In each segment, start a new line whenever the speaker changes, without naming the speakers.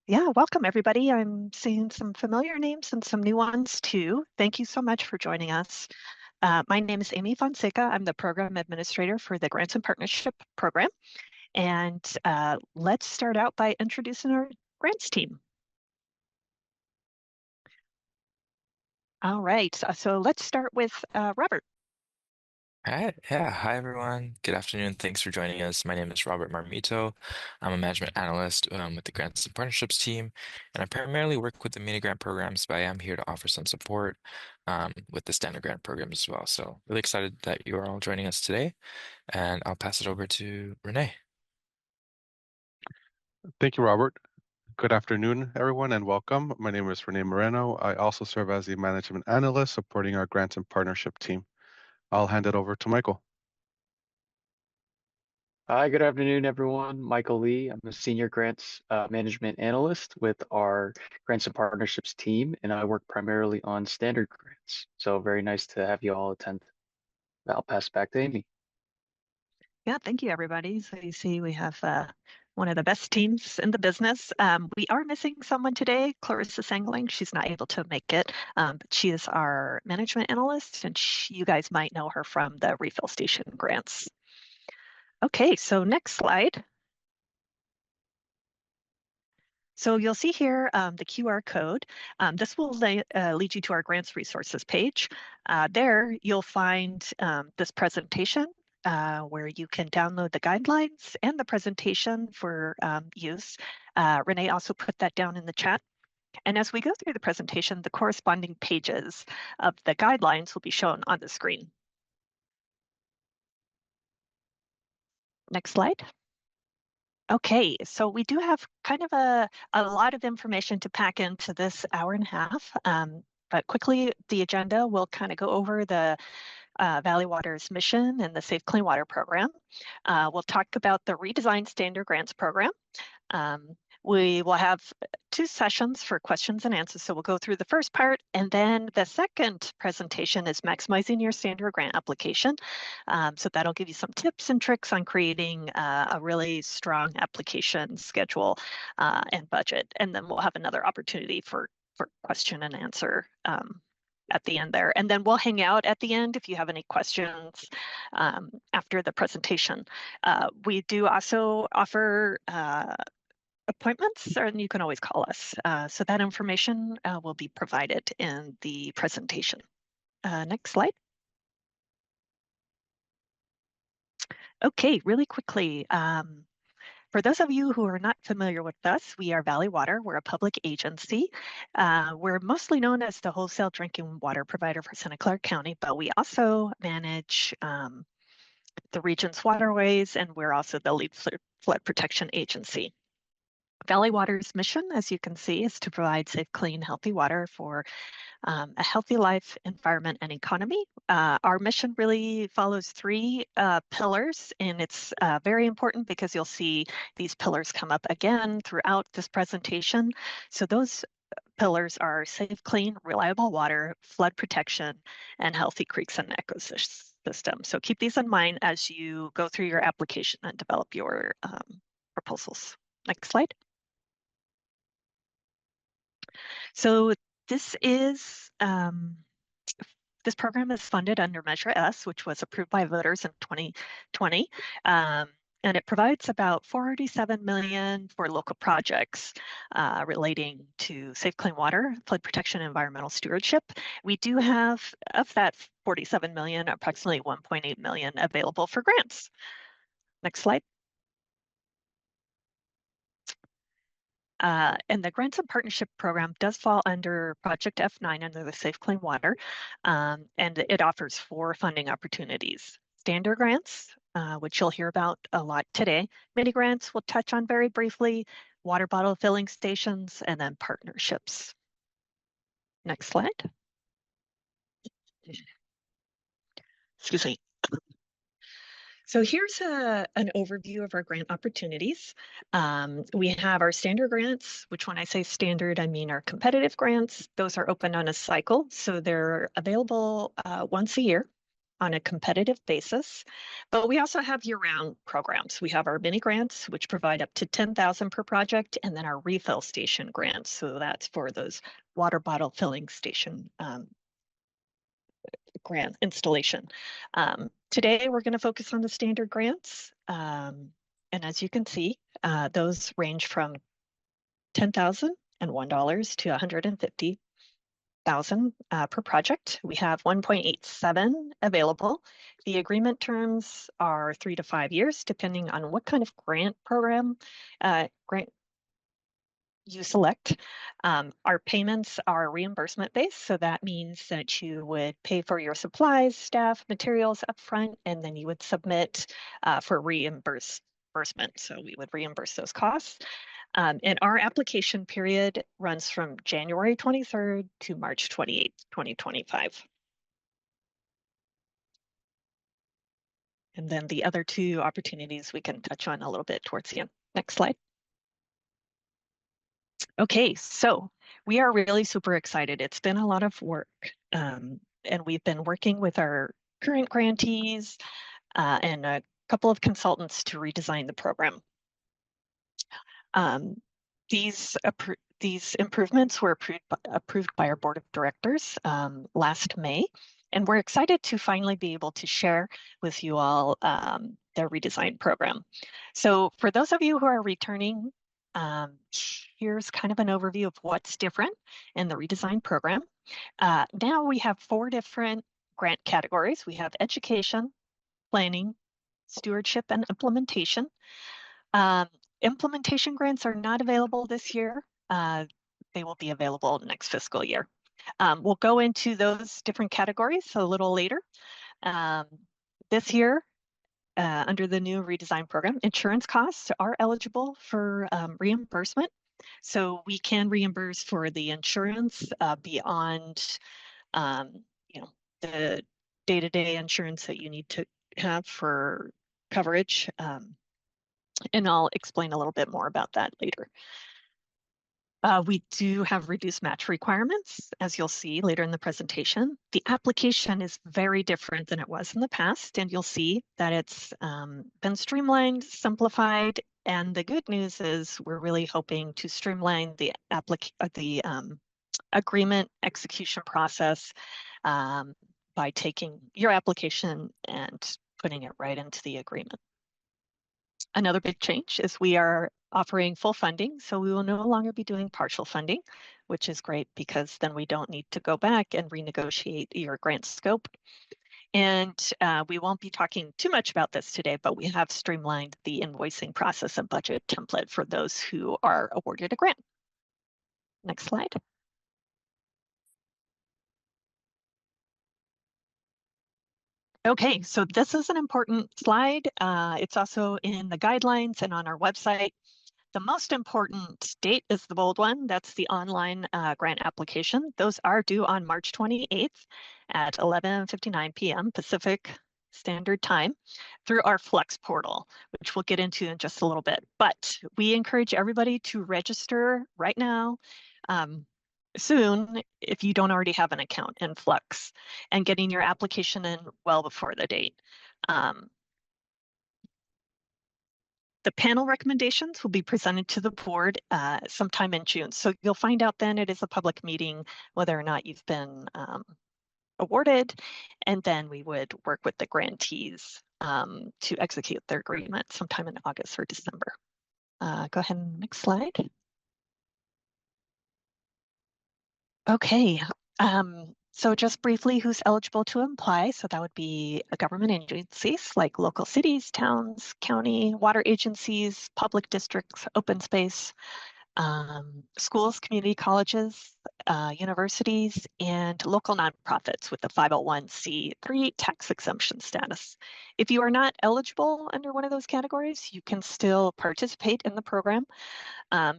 Yeah, welcome everybody. I'm seeing some familiar names and some new ones too. Thank you so much for joining us. My name is Amy Fonseca. I'm the program administrator for the Grants and Partnership Program. And let's start out by introducing our grants team. All right, so let's start with Robert.
All right. Yeah. Hi, everyone. Good afternoon. Thanks for joining us. My name is Robert Marmito. I'm a management analyst with the Grants and Partnerships team, and I primarily work with the mini grant programs, but I am here to offer some support with the standard grant program as well. So really excited that you are all joining us today, and I'll pass it over to Renee.
Thank you, Robert. Good afternoon, everyone, and welcome. My name is Renee Moreno. I also serve as the management analyst supporting our grants and partnership team. I'll hand it over to Michael.
Hi, good afternoon, everyone. Michael Lee. I'm a senior grants management analyst with our grants and partnerships team, and I work primarily on standard grants. So very nice to have you all attend. I'll pass back to Amy.
Yeah, thank you everybody. So you see we have one of the best teams in the business. We are missing someone today, Clarissa Sangling. She's not able to make it, but she is our management analyst, and you guys might know her from the refill station grants. Okay, so next slide. So you'll see here the QR code. This will lead you to our grants resources page. There you'll find this presentation where you can download the guidelines and the presentation for use. Renee also put that down in the chat. And as we go through the presentation, the corresponding pages of the guidelines will be shown on the screen. Next slide. Okay, so we do have kind of a lot of information to pack into this hour and a half. But quickly, the agenda will kind of go over the Valley Water's mission and the Safe Clean Water program. We'll talk about the Redesigned Standard Grants program. We will have 2 sessions for questions and answers. So we'll go through the first part, and then the second presentation is maximizing your standard grant application. So that'll give you some tips and tricks on creating a really strong application schedule and budget. And then we'll have another opportunity for question and answer at the end there. And then we'll hang out at the end if you have any questions after the presentation. We do also offer appointments, and you can always call us. So that information will be provided in the presentation. Next slide. Okay, really quickly. For those of you who are not familiar with us, we are Valley Water. We're a public agency. We're mostly known as the wholesale drinking water provider for Santa Clara County, but we also manage the region's waterways, and we're also the lead flood protection agency. Valley Water's mission, as you can see, is to provide safe, clean, healthy water for a healthy life, environment, and economy. Our mission really follows 3 pillars, and it's very important because you'll see these pillars come up again throughout this presentation. So those pillars are safe, clean, reliable water, flood protection, and healthy creeks and ecosystems. So keep these in mind as you go through your application and develop your proposals. Next slide. So this program is funded under Measure S, which was approved by voters in 2020. And it provides about $47 million for local projects relating to safe, clean water, flood protection, and environmental stewardship. We do have, of that $47 million, approximately $1.8 million available for grants. Next slide. And the Grants and Partnership Program does fall under Project F9 under the Safe Clean Water, and it offers 4 funding opportunities. Standard grants, which you'll hear about a lot today. Mini grants we'll touch on very briefly, water bottle filling stations, and then partnerships. Next slide. Excuse me. So here's an overview of our grant opportunities. We have our standard grants, which when I say standard, I mean our competitive grants. Those are open on a cycle, so they're available once a year. on a competitive basis, but we also have year-round programs. We have our mini grants, which provide up to $10,000 per project, and then our refill station grants. So that's for those water bottle filling station grant installation. Today, we're going to focus on the standard grants. And as you can see, those range from $10,001 to $150,000 per project. We have 1.87 available. The agreement terms are 3 to 5 years, depending on what kind of grant program grant you select. Our payments are reimbursement based, so that means that you would pay for your supplies, staff, materials upfront, and then you would submit for reimbursement. So we would reimburse those costs. And our application period runs from January 23rd to March 28th, 2025. And then the other two opportunities we can touch on a little bit towards the end. Next slide. Okay, so we are really super excited. It's been a lot of work, and we've been working with our current grantees and a couple of consultants to redesign the program. These improvements were approved by our board of directors last May, and we're excited to finally be able to share with you all their redesigned program. So for those of you who are returning, here's kind of an overview of what's different in the redesigned program. Now we have 4 different grant categories. We have education, planning, stewardship, and implementation. Implementation grants are not available this year. They will be available next fiscal year. We'll go into those different categories a little later. This year, under the new redesigned program, insurance costs are eligible for reimbursement. So we can reimburse for the insurance beyond the day-to-day insurance that you need to have for coverage. And I'll explain a little bit more about that later. We do have reduced match requirements, as you'll see later in the presentation. The application is very different than it was in the past, and you'll see that it's been streamlined, simplified, and the good news is we're really hoping to streamline the agreement execution process by taking your application and putting it right into the agreement. Another big change is we are offering full funding, so we will no longer be doing partial funding, which is great because then we don't need to go back and renegotiate your grant scope. And we won't be talking too much about this today, but we have streamlined the invoicing process and budget template for those who are awarded a grant. Next slide. Okay, so this is an important slide. It's also in the guidelines and on our website. The most important date is the bold one. That's the online grant application. Those are due on March 28th at 11:59 p.m. Pacific Standard Time through our Flex portal, which we'll get into in just a little bit. But we encourage everybody to register right now. Soon, if you don't already have an account in Flex, and getting your application in well before the date. The panel recommendations will be presented to the board sometime in June. So you'll find out then. It is a public meeting whether or not you've been awarded, and then we would work with the grantees to execute their agreement sometime in August or December. Go ahead and next slide. Okay, so just briefly, who's eligible to apply? So that would be government agencies like local cities, towns, county, water agencies, public districts, open space, schools, community colleges, universities, and local nonprofits with the 501c3 tax exemption status. If you are not eligible under one of those categories, you can still participate in the program.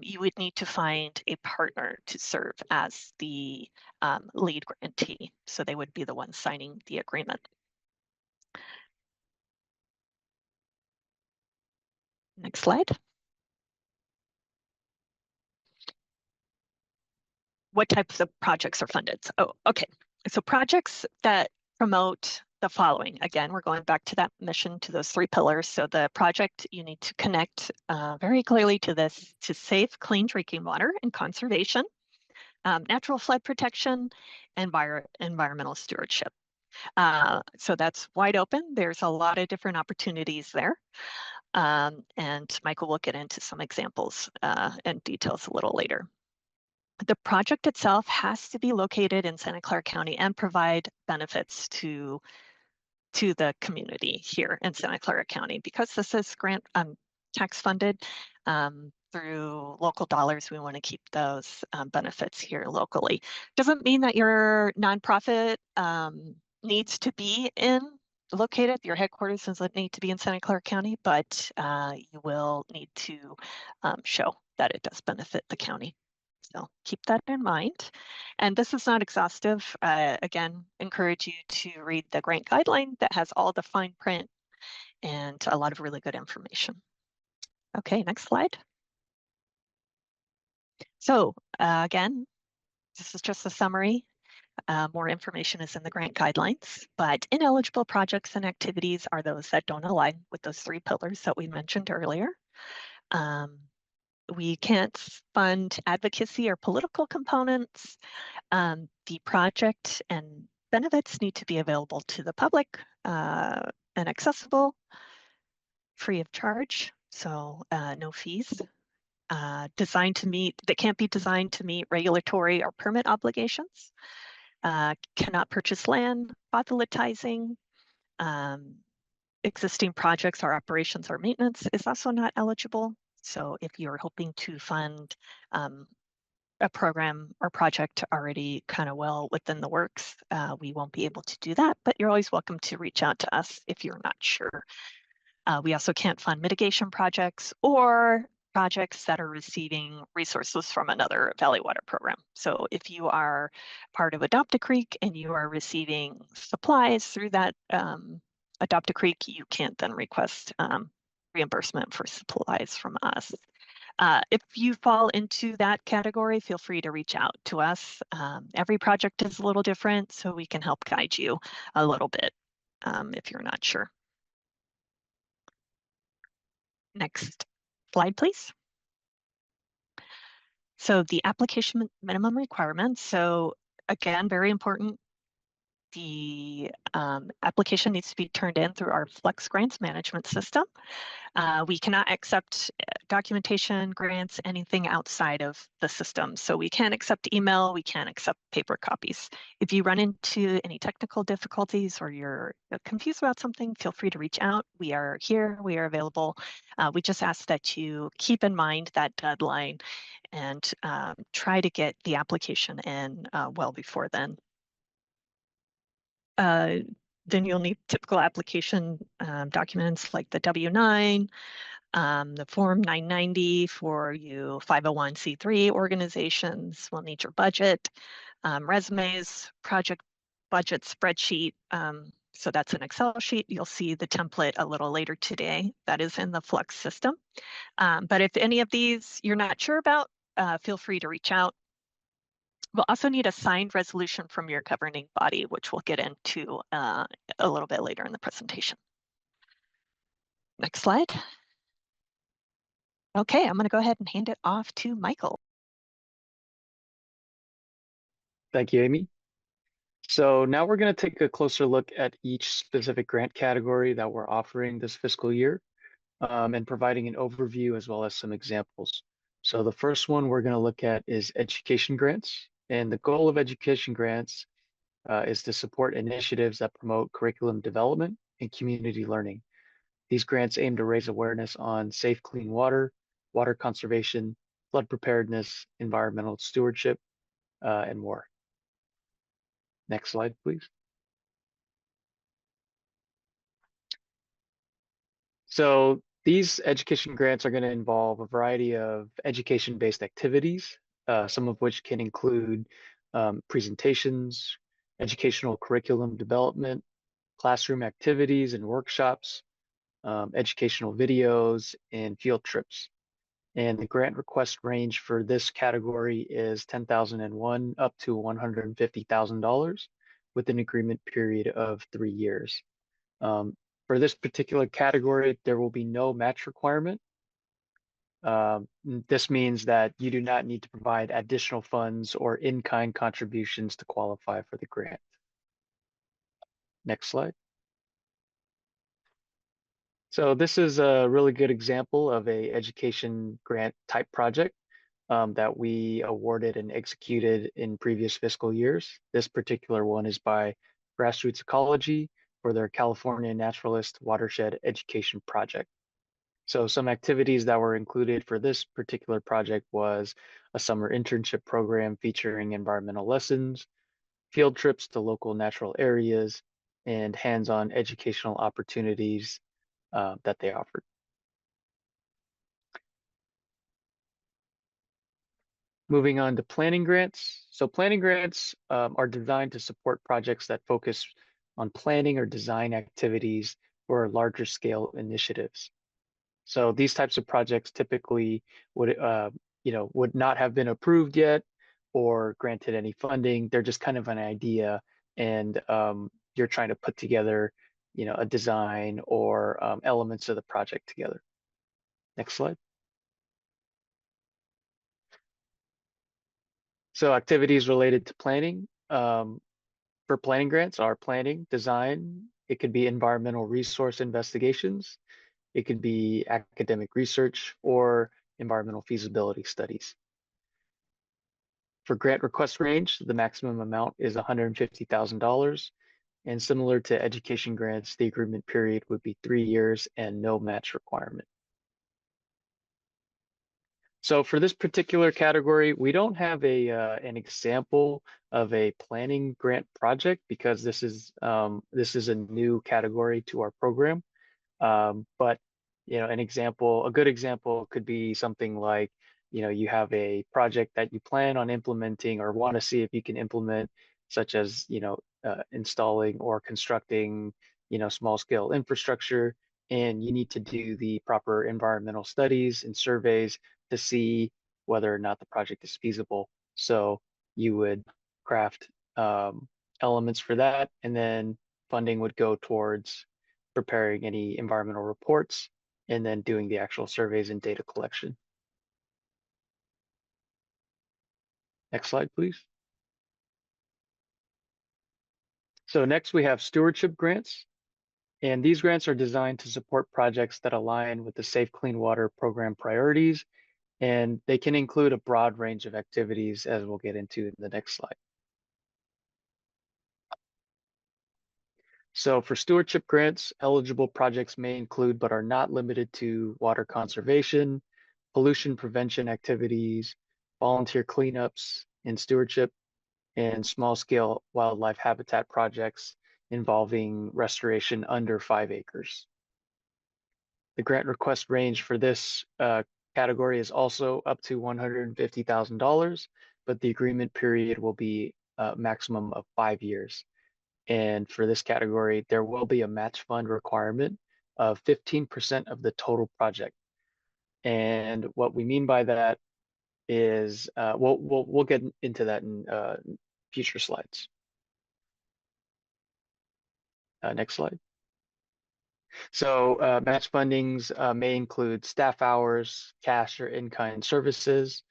You would need to find a partner to serve as the lead grantee. So they would be the ones signing the agreement. Next slide. What types of projects are funded? Oh, okay. So projects that promote the following. Again, we're going back to that mission, to those 3 pillars. So the project, you need to connect very clearly to this, to safe, clean drinking water and conservation, natural flood protection, environmental stewardship. So that's wide open. There's a lot of different opportunities there. And Michael will get into some examples and details a little later. The project itself has to be located in Santa Clara County and provide benefits to the community here in Santa Clara County. Because this is grant tax funded through local dollars, we want to keep those benefits here locally. Doesn't mean that your nonprofit needs to be located, your headquarters doesn't need to be in Santa Clara County, but you will need to show that it does benefit the county. So keep that in mind. And this is not exhaustive. Again, encourage you to read the grant guideline that has all the fine print and a lot of really good information. Okay, next slide. So again, this is just a summary. More information is in the grant guidelines, but ineligible projects and activities are those that don't align with those 3 pillars that we mentioned earlier. We can't fund advocacy or political components. The project and benefits need to be available to the public and accessible, free of charge, so no fees. They can't be designed to meet regulatory or permit obligations. Cannot purchase land, proselytizing. Existing projects or operations or maintenance is also not eligible. So if you're hoping to fund a program or project already kind of well within the works, we won't be able to do that, but you're always welcome to reach out to us if you're not sure. We also can't fund mitigation projects or projects that are receiving resources from another Valley Water program. So if you are part of Adopt a Creek and you are receiving supplies through that Adopt a Creek, you can't then request reimbursement for supplies from us. If you fall into that category, feel free to reach out to us. Every project is a little different, so we can help guide you a little bit if you're not sure. Next slide, please. So the application minimum requirements. So again, very important. The application needs to be turned in through our Flex Grants management system. We cannot accept documentation, grants, anything outside of the system. So we can't accept email, we can't accept paper copies. If you run into any technical difficulties or you're confused about something, feel free to reach out. We are here, we are available. We just ask that you keep in mind that deadline and try to get the application in well before then. Then you'll need typical application documents like the W-9, the Form 990 for you 501c3 organizations. We'll need your budget, resumes, project budget spreadsheet. So that's an Excel sheet. You'll see the template a little later today. That is in the Flex system. But if any of these you're not sure about, feel free to reach out. We'll also need a signed resolution from your governing body, which we'll get into a little bit later in the presentation. Next slide. Okay, I'm going to go ahead and hand it off to Michael.
Thank you, Amy. So now we're going to take a closer look at each specific grant category that we're offering this fiscal year and providing an overview as well as some examples. So the first one we're going to look at is education grants. And the goal of education grants is to support initiatives that promote curriculum development and community learning. These grants aim to raise awareness on safe, clean water, water conservation, flood preparedness, environmental stewardship, and more. Next slide, please. So these education grants are going to involve a variety of education-based activities, some of which can include presentations, educational curriculum development, classroom activities and workshops, educational videos, and field trips. And the grant request range for this category is $10,001 up to $150,000. with an agreement period of 3 years. For this particular category, there will be no match requirement. This means that you do not need to provide additional funds or in-kind contributions to qualify for the grant. Next slide. So this is a really good example of a education grant type project that we awarded and executed in previous fiscal years. This particular one is by Grassroots Ecology for their California Naturalist Watershed Education Project. So some activities that were included for this particular project was a summer internship program featuring environmental lessons, field trips to local natural areas, and hands-on educational opportunities that they offered. Moving on to planning grants. So planning grants are designed to support projects that focus on planning or design activities for larger scale initiatives. So these types of projects typically would not have been approved yet or granted any funding. They're just kind of an idea, and you're trying to put together, a design or elements of the project together. Next slide. So activities related to planning for planning grants are planning, design. It could be environmental resource investigations. It could be academic research or environmental feasibility studies. For grant request range, the maximum amount is $150,000. And similar to education grants, the agreement period would be 3 years and no match requirement. So for this particular category, we don't have an example of a planning grant project because this is a new category to our program. But a good example could be something like, you have a project that you plan on implementing or want to see if you can implement, such as, installing or constructing, small scale infrastructure, and you need to do the proper environmental studies and surveys to see whether or not the project is feasible. So you would craft elements for that, and then funding would go towards preparing any environmental reports and then doing the actual surveys and data collection. Next slide, please. So next we have stewardship grants. And these grants are designed to support projects that align with the Safe Clean Water program priorities. And they can include a broad range of activities, as we'll get into in the next slide. So for stewardship grants, eligible projects may include, but are not limited to, water conservation, pollution prevention activities, volunteer cleanups and stewardship, and small-scale wildlife habitat projects involving restoration under 5 acres. The grant request range for this category is also up to $150,000, but the agreement period will be a maximum of 5 years. And for this category, there will be a match fund requirement of 15% of the total project. And what we mean by that is, we'll get into that in future slides. Next slide. So match fundings may include staff hours, cash or in-kind services,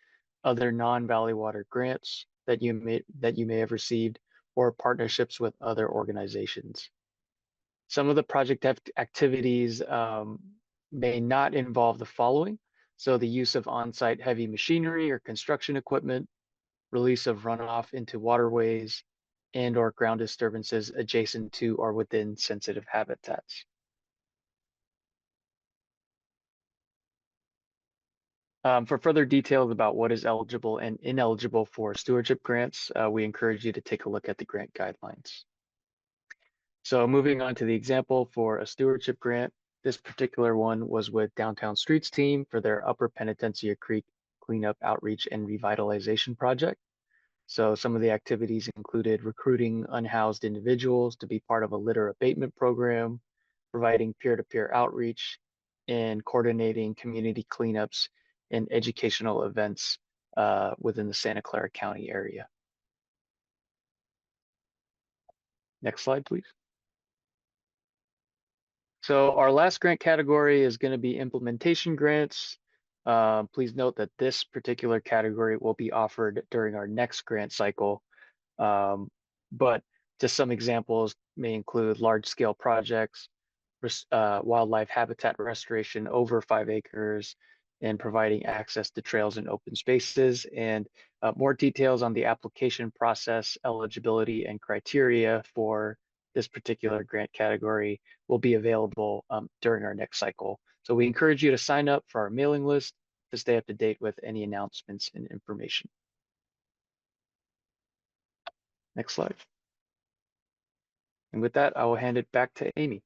other non-Valley Water grants that you may have received, or partnerships with other organizations. Some of the project activities may not involve the following. So the use of on-site heavy machinery or construction equipment, release of runoff into waterways, and or ground disturbances adjacent to or within sensitive habitats. For further details about what is eligible and ineligible for stewardship grants, we encourage you to take a look at the grant guidelines. So moving on to the example for a stewardship grant, this particular one was with Downtown Streets team for their Upper Penitencia Creek Cleanup Outreach and Revitalization Project. So some of the activities included recruiting unhoused individuals to be part of a litter abatement program, providing peer-to-peer outreach, and coordinating community cleanups and educational events within the Santa Clara County area. Next slide, please. So our last grant category is going to be implementation grants. Please note that this particular category will be offered during our next grant cycle. But just some examples may include large-scale projects, wildlife habitat restoration over 5 acres, and providing access to trails and open spaces. And more details on the application process, eligibility, and criteria for this particular grant category will be available during our next cycle. So we encourage you to sign up for our mailing list to stay up to date with any announcements and information. Next slide. And with that, I will hand it back to Amy.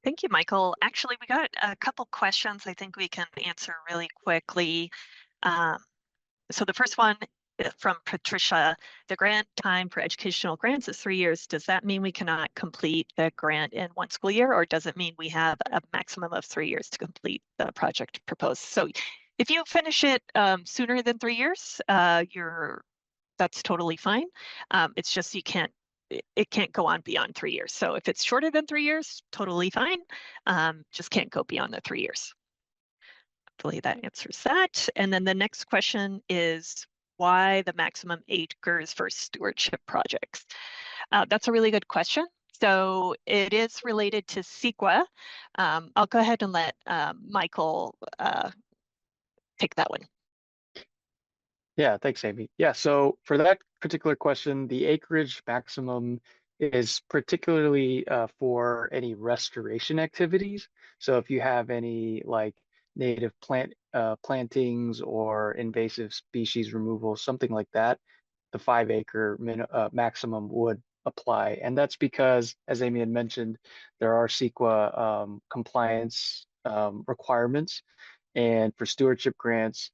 Thank you, Michael. Actually, we got a couple questions I think we can answer really quickly. So the first one from Patricia, the grant time for educational grants is 3 years. Does that mean we cannot complete the grant in 1 school year, or does it mean we have a maximum of 3 years to complete the project proposed? So if you finish it sooner than 3 years, that's totally fine. It's just it can't go on beyond 3 years. So if it's shorter than 3 years, totally fine. Just can't go beyond the 3 years. Hopefully that answers that. And then the next question is why the maximum acres for stewardship projects? That's a really good question. So it is related to CEQA. I'll go ahead and let Michael take that one.
Yeah, thanks, Amy. Yeah, so for that particular question, the acreage maximum is particularly for any restoration activities. So if you have any like native plantings or invasive species removal, something like that, the 5 acre maximum would apply. And that's because, as Amy had mentioned, there are CEQA compliance requirements. And for stewardship grants,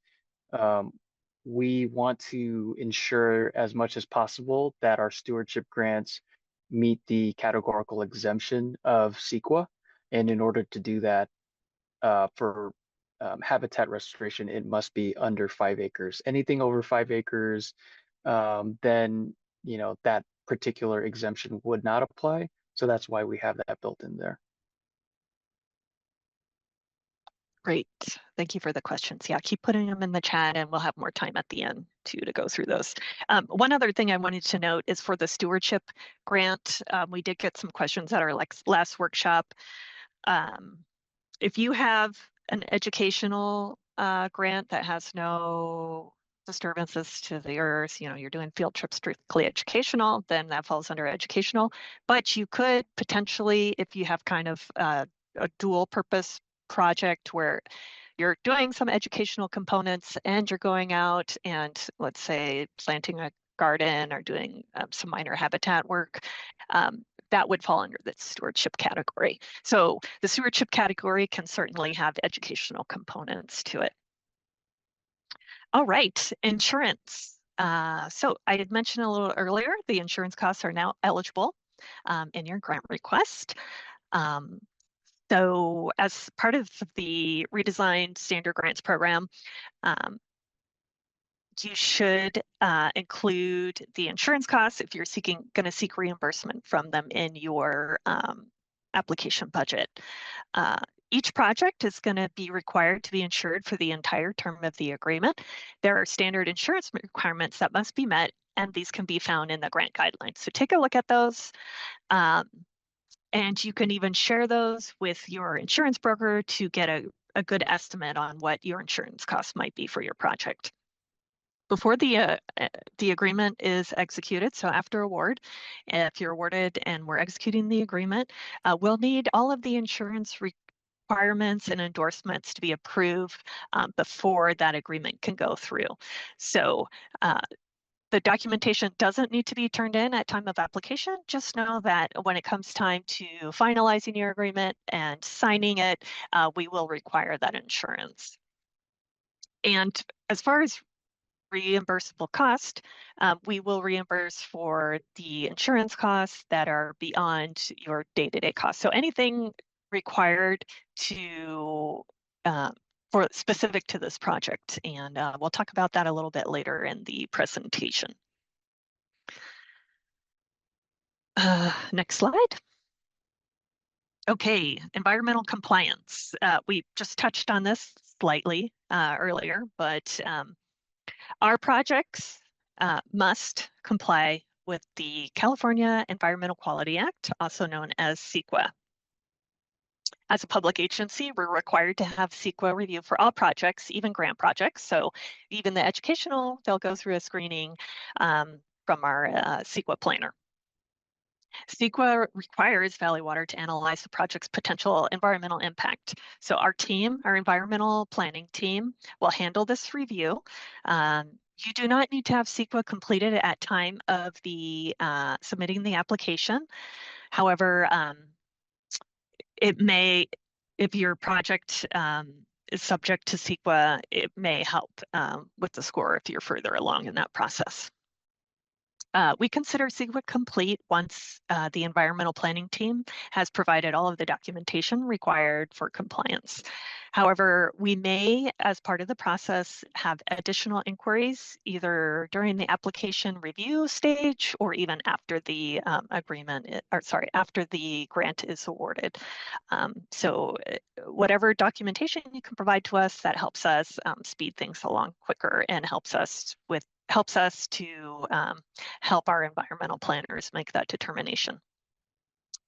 we want to ensure as much as possible that our stewardship grants meet the categorical exemption of CEQA. And in order to do that, for habitat restoration, it must be under 5 acres. Anything over 5 acres, then that particular exemption would not apply. So that's why we have that built in there.
Great. Thank you for the questions. Yeah, keep putting them in the chat and we'll have more time at the end too to go through those. One other thing I wanted to note is for the stewardship grant, we did get some questions at our last workshop. If you have an educational grant that has no disturbances to the earth, you're doing field trips strictly educational, then that falls under educational. But you could potentially, if you have kind of a dual purpose project where you're doing some educational components and you're going out and let's say planting a garden or doing some minor habitat work, that would fall under the stewardship category. So the stewardship category can certainly have educational components to it. All right, insurance. So I had mentioned a little earlier, the insurance costs are now eligible in your grant request. So as part of the redesigned standard grants program, you should include the insurance costs if you're going to seek reimbursement from them in your application budget. Each project is going to be required to be insured for the entire term of the agreement. There are standard insurance requirements that must be met, and these can be found in the grant guidelines. So take a look at those. And you can even share those with your insurance broker to get a good estimate on what your insurance costs might be for your project. Before the agreement is executed, so after award, if you're awarded and we're executing the agreement, we'll need all of the insurance requirements and endorsements to be approved before that agreement can go through. So the documentation doesn't need to be turned in at time of application. Just know that when it comes time to finalizing your agreement and signing it, we will require that insurance. And as far as reimbursable cost, we will reimburse for the insurance costs that are beyond your day-to-day costs. So anything required to for specific to this project. And we'll talk about that a little bit later in the presentation. Next slide. Okay, environmental compliance. We just touched on this slightly earlier, but our projects must comply with the California Environmental Quality Act, also known as CEQA. As a public agency, we're required to have CEQA review for all projects, even grant projects. So even the educational, they'll go through a screening from our CEQA planner. CEQA requires Valley Water to analyze the project's potential environmental impact. So our team, our environmental planning team, will handle this review. You do not need to have CEQA completed at time of the submitting the application. However, it may, if your project is subject to CEQA, it may help with the score if you're further along in that process. We consider CEQA complete once the environmental planning team has provided all of the documentation required for compliance. However, we may, as part of the process, have additional inquiries either during the application review stage or even after the after the grant is awarded. So whatever documentation you can provide to us, that helps us speed things along quicker and helps us to help our environmental planners make that determination.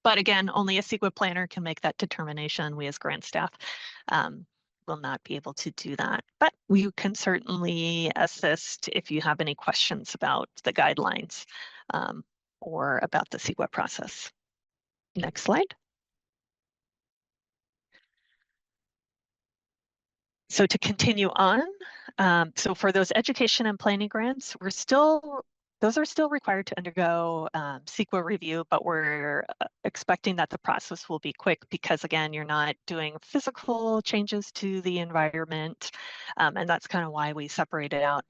But again, only a CEQA planner can make that determination. We as grant staff will not be able to do that. But we can certainly assist if you have any questions about the guidelines or about the CEQA process. Next slide. So to continue on, so for those education and planning grants, those are still required to undergo CEQA review, but we're expecting that the process will be quick because, again, you're not doing physical changes to the environment. And that's kind of why we separated out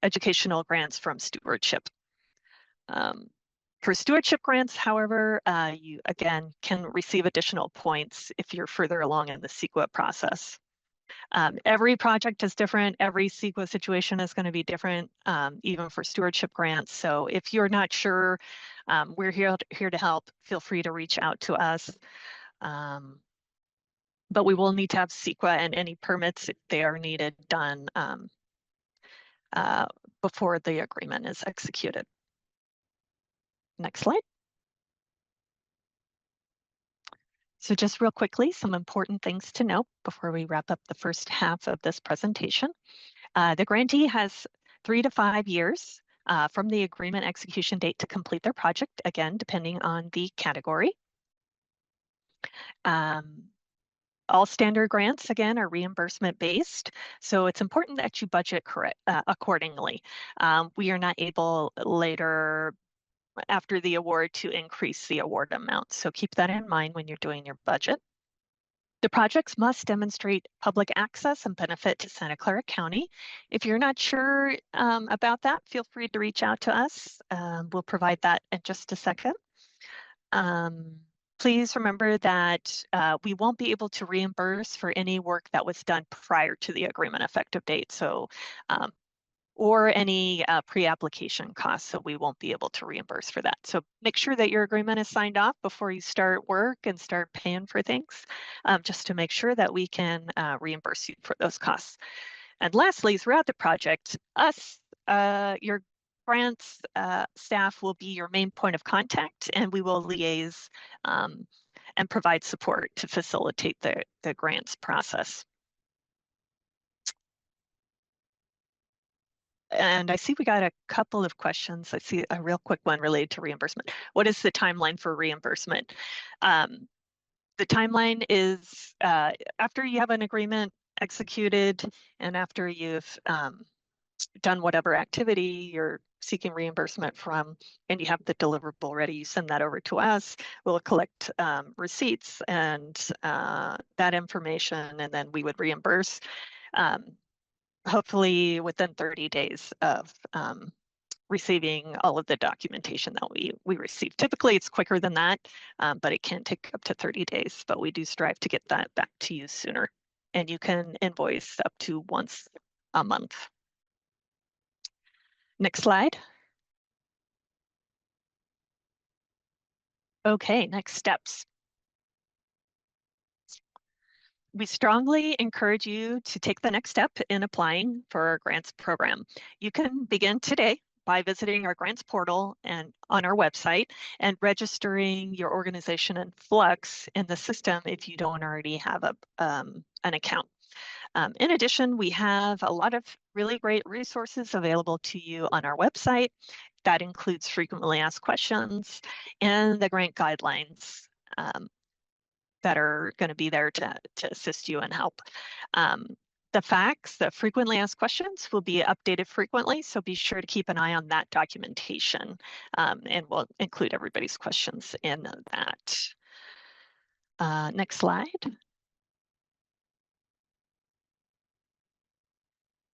educational grants from stewardship. For stewardship grants, however, you, again, can receive additional points if you're further along in the CEQA process. Every project is different. Every CEQA situation is going to be different, even for stewardship grants. So if you're not sure, we're here to help. Feel free to reach out to us. But we will need to have CEQA and any permits, if they are needed, done before the agreement is executed. Next slide. So just real quickly, some important things to note before we wrap up the first half of this presentation. The grantee has 3 to 5 years from the agreement execution date to complete their project, again, depending on the category. All standard grants, again, are reimbursement based, so it's important that you budget accordingly. We are not able later after the award to increase the award amount, so keep that in mind when you're doing your budget. The projects must demonstrate public access and benefit to Santa Clara County. If you're not sure about that, feel free to reach out to us. We'll provide that in just a second. Please remember that we won't be able to reimburse for any work that was done prior to the agreement effective date. So, or any pre-application costs, so we won't be able to reimburse for that. So make sure that your agreement is signed off before you start work and start paying for things, just to make sure that we can reimburse you for those costs. And lastly, throughout the project, your grants staff will be your main point of contact, and we will liaise and provide support to facilitate the grants process. And I see we got a couple of questions. I see a real quick one related to reimbursement. What is the timeline for reimbursement? The timeline is after you have an agreement executed and after you've done whatever activity you're seeking reimbursement from and you have the deliverable ready, you send that over to us. We'll collect receipts and that information, and then we would reimburse. Hopefully within 30 days of receiving all of the documentation that we receive. Typically it's quicker than that, but it can take up to 30 days, but we do strive to get that back to you sooner. And you can invoice up to once a month. Next slide. Okay, next steps. We strongly encourage you to take the next step in applying for our grants program. You can begin today by visiting our grants portal and on our website and registering your organization in Flux in the system if you don't already have an account. In addition, we have a lot of really great resources available to you on our website. That includes frequently asked questions and the grant guidelines that are going to be there to assist you and help. The facts, the frequently asked questions will be updated frequently, so be sure to keep an eye on that documentation, and we'll include everybody's questions in that. Next slide.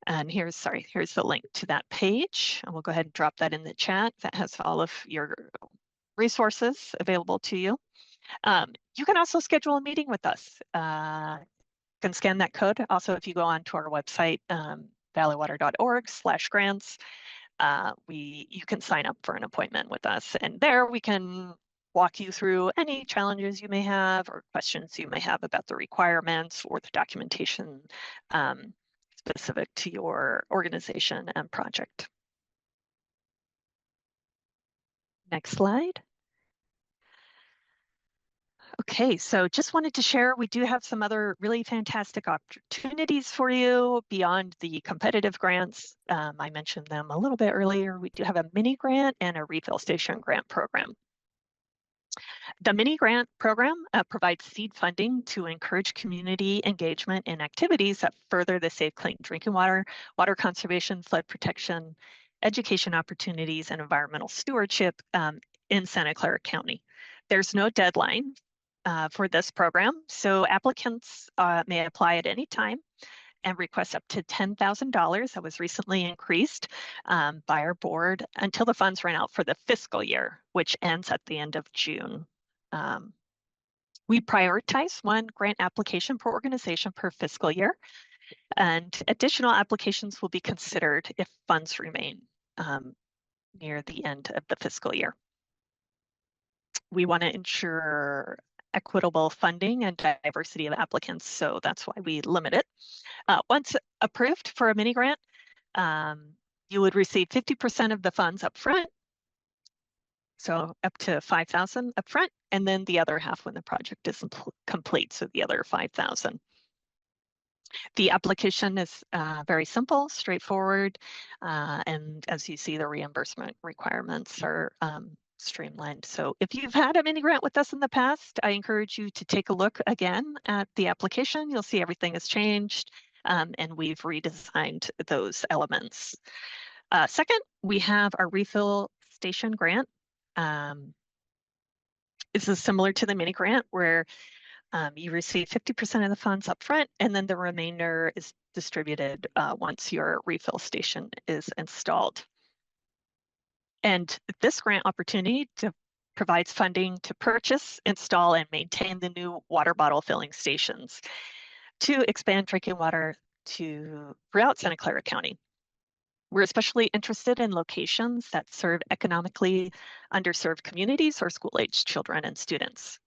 And here's the link to that page. And we'll go ahead and drop that in the chat. That has all of your resources available to you. You can also schedule a meeting with us. You can scan that code. Also, if you go onto our website, valleywater.org/grants, you can sign up for an appointment with us. And there we can walk you through any challenges you may have or questions you may have about the requirements or the documentation specific to your organization and project. Next slide. Okay, so just wanted to share, we do have some other really fantastic opportunities for you beyond the competitive grants. I mentioned them a little bit earlier. We do have a mini grant and a refill station grant program. The mini grant program provides seed funding to encourage community engagement in activities that further the safe, clean drinking water, water conservation, flood protection, education opportunities, and environmental stewardship in Santa Clara County. There's no deadline for this program, so applicants may apply at any time and request up to $10,000. That was recently increased by our board until the funds run out for the fiscal year, which ends at the end of June. We prioritize one grant application per organization per fiscal year, and additional applications will be considered if funds remain near the end of the fiscal year. We want to ensure equitable funding and diversity of applicants, so that's why we limit it. Once approved for a mini grant, you would receive 50% of the funds up front, so up to $5,000 up front, and then the other half when the project is complete, so the other $5,000. The application is very simple, straightforward, and as you see, the reimbursement requirements are streamlined. So if you've had a mini grant with us in the past, I encourage you to take a look again at the application. You'll see everything has changed, and we've redesigned those elements. Second, we have our refill station grant. This is similar to the mini grant where you receive 50% of the funds up front, and then the remainder is distributed once your refill station is installed. And this grant opportunity provides funding to purchase, install, and maintain the new water bottle filling stations to expand drinking water throughout Santa Clara County. We're especially interested in locations that serve economically underserved communities or school-aged children and students.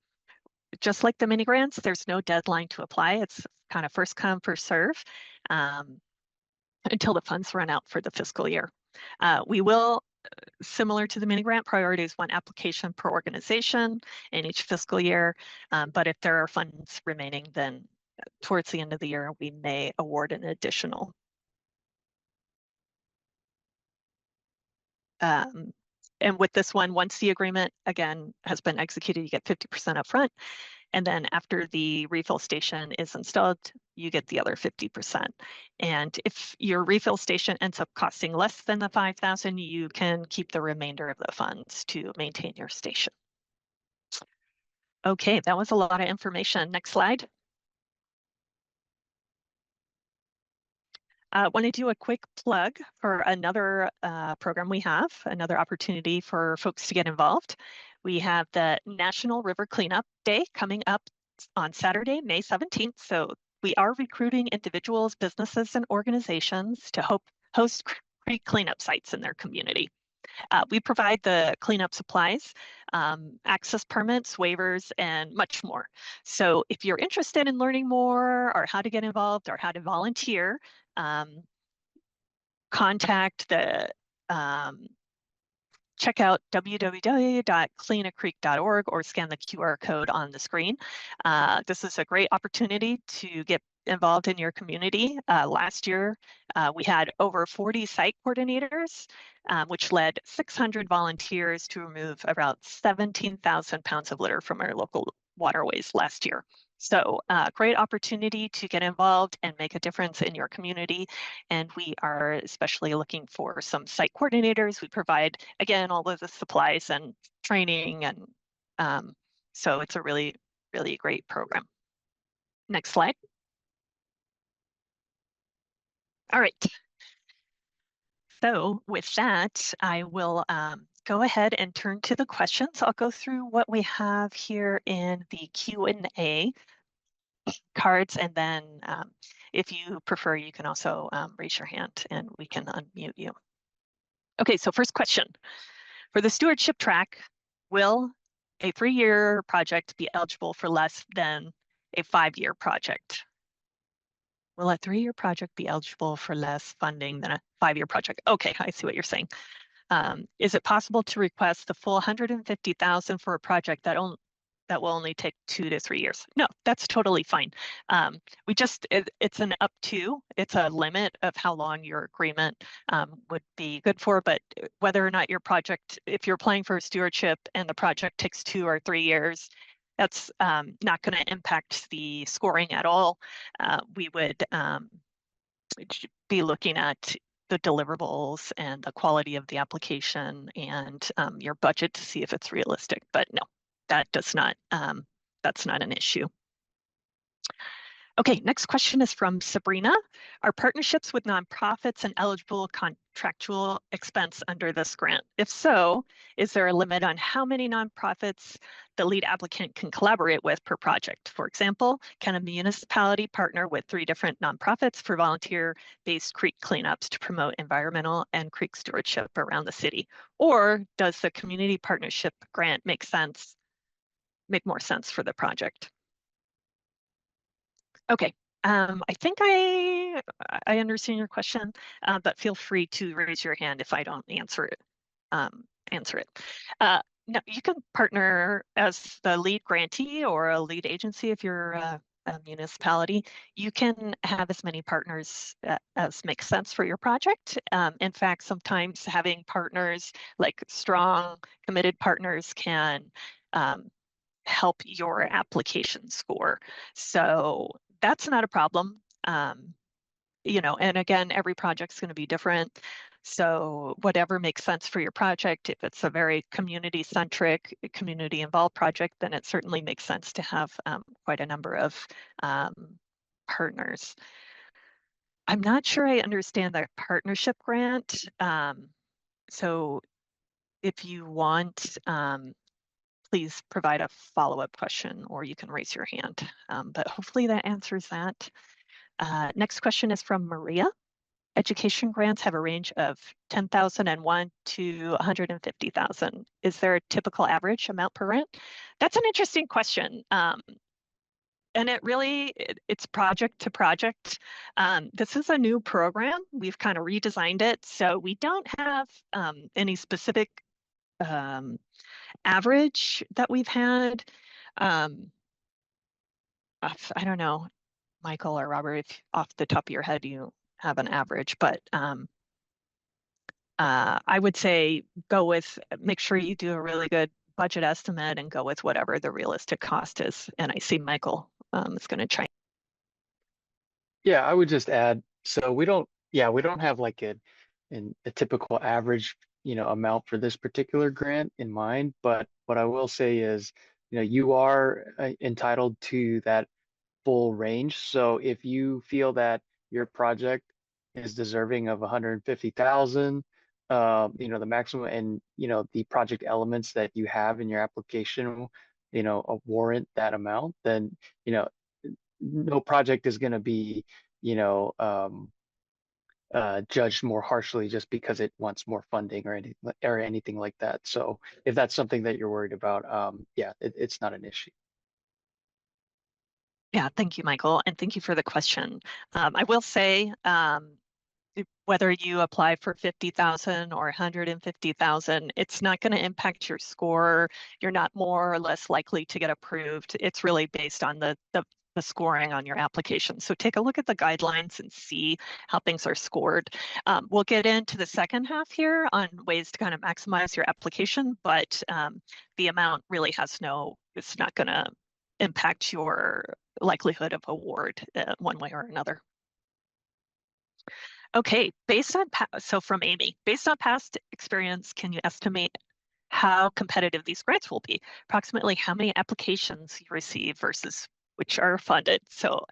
Just like the mini grants, there's no deadline to apply. It's kind of first come, first serve until the funds run out for the fiscal year. We will, similar to the mini grant, prioritize one application per organization in each fiscal year. But if there are funds remaining, then towards the end of the year, we may award an additional. And with this one, once the agreement, again, has been executed, you get 50% upfront. And then after the refill station is installed, you get the other 50%. And if your refill station ends up costing less than the $5,000, you can keep the remainder of the funds to maintain your station. Okay, that was a lot of information. Next slide. I want to do a quick plug for another program we have, another opportunity for folks to get involved. We have the National River Cleanup Day coming up on Saturday, May 17th. So we are recruiting individuals, businesses, and organizations to host creek cleanup sites in their community. We provide the cleanup supplies, access permits, waivers, and much more. So if you're interested in learning more or how to get involved or how to volunteer, contact the check out www.cleanacreek.org or scan the QR code on the screen. This is a great opportunity to get involved in your community. Last year, we had over 40 site coordinators, which led 600 volunteers to remove about 17,000 pounds of litter from our local waterways last year. So great opportunity to get involved and make a difference in your community. And we are especially looking for some site coordinators. We provide, again, all of the supplies and training. And so it's a really, really great program. Next slide. All right. So with that, I will go ahead and turn to the questions. I'll go through what we have here in the Q&A cards, and then if you prefer, you can also raise your hand and we can unmute you. Okay, so first question. For the stewardship track, will a 3-year project be eligible for less than a 5-year project? Will a 3-year project be eligible for less funding than a 5-year project? Okay, I see what you're saying. Is it possible to request the full 150,000 for a project that will only take 2 to 3 years? No, that's totally fine. It's an up to, it's a limit of how long your agreement would be good for, but whether or not your project, if you're applying for a stewardship and the project takes 2 or 3 years, that's not going to impact the scoring at all. We would be looking at the deliverables and the quality of the application and your budget to see if it's realistic, but no, that's not an issue. Okay, next question is from Sabrina. Are partnerships with nonprofits an eligible contractual expense under this grant? If so, is there a limit on how many nonprofits the lead applicant can collaborate with per project? For example, can a municipality partner with 3 different nonprofits for volunteer-based creek cleanups to promote environmental and creek stewardship around the city? Or does the community partnership grant make more sense for the project? Okay, I think I understand your question, but feel free to raise your hand if I don't answer it. No, you can partner as the lead grantee or a lead agency if you're a municipality. You can have as many partners as makes sense for your project. In fact, sometimes having partners, like strong, committed partners, can help your application score. So that's not a problem. And again, every project's going to be different. So whatever makes sense for your project, if it's a very community-centric, community-involved project, then it certainly makes sense to have quite a number of partners. I'm not sure I understand the partnership grant. So if you want, please provide a follow-up question or you can raise your hand. But hopefully that answers that. Next question is from Maria. Education grants have a range of 10,001 to 150,000. Is there a typical average amount per grant? That's an interesting question. And it's project to project. This is a new program. We've kind of redesigned it. So we don't have any specific average that we've had. I don't know, Michael or Robert, if off the top of your head you have an average, but I would say make sure you do a really good budget estimate and go with whatever the realistic cost is. And I see Michael is going to try.
Yeah, I would just add, so we don't have like a typical average, amount for this particular grant in mind, but what I will say is, you are entitled to that full range. So if you feel that your project is deserving of 150,000, the maximum, and the project elements that you have in your application, warrant that amount, then no project is going to be judged more harshly just because it wants more funding or anything like that. So if that's something that you're worried about, yeah, it's not an issue.
Yeah, thank you, Michael, and thank you for the question. I will say, whether you apply for 50,000 or 150,000, it's not going to impact your score. You're not more or less likely to get approved. It's really based on the scoring on your application. So take a look at the guidelines and see how things are scored. We'll get into the second half here on ways to kind of maximize your application, but the amount really it's not going to impact your likelihood of award one way or another. Okay, so from Amy, based on past experience, can you estimate how competitive these grants will be? Approximately how many applications you receive versus which are funded. So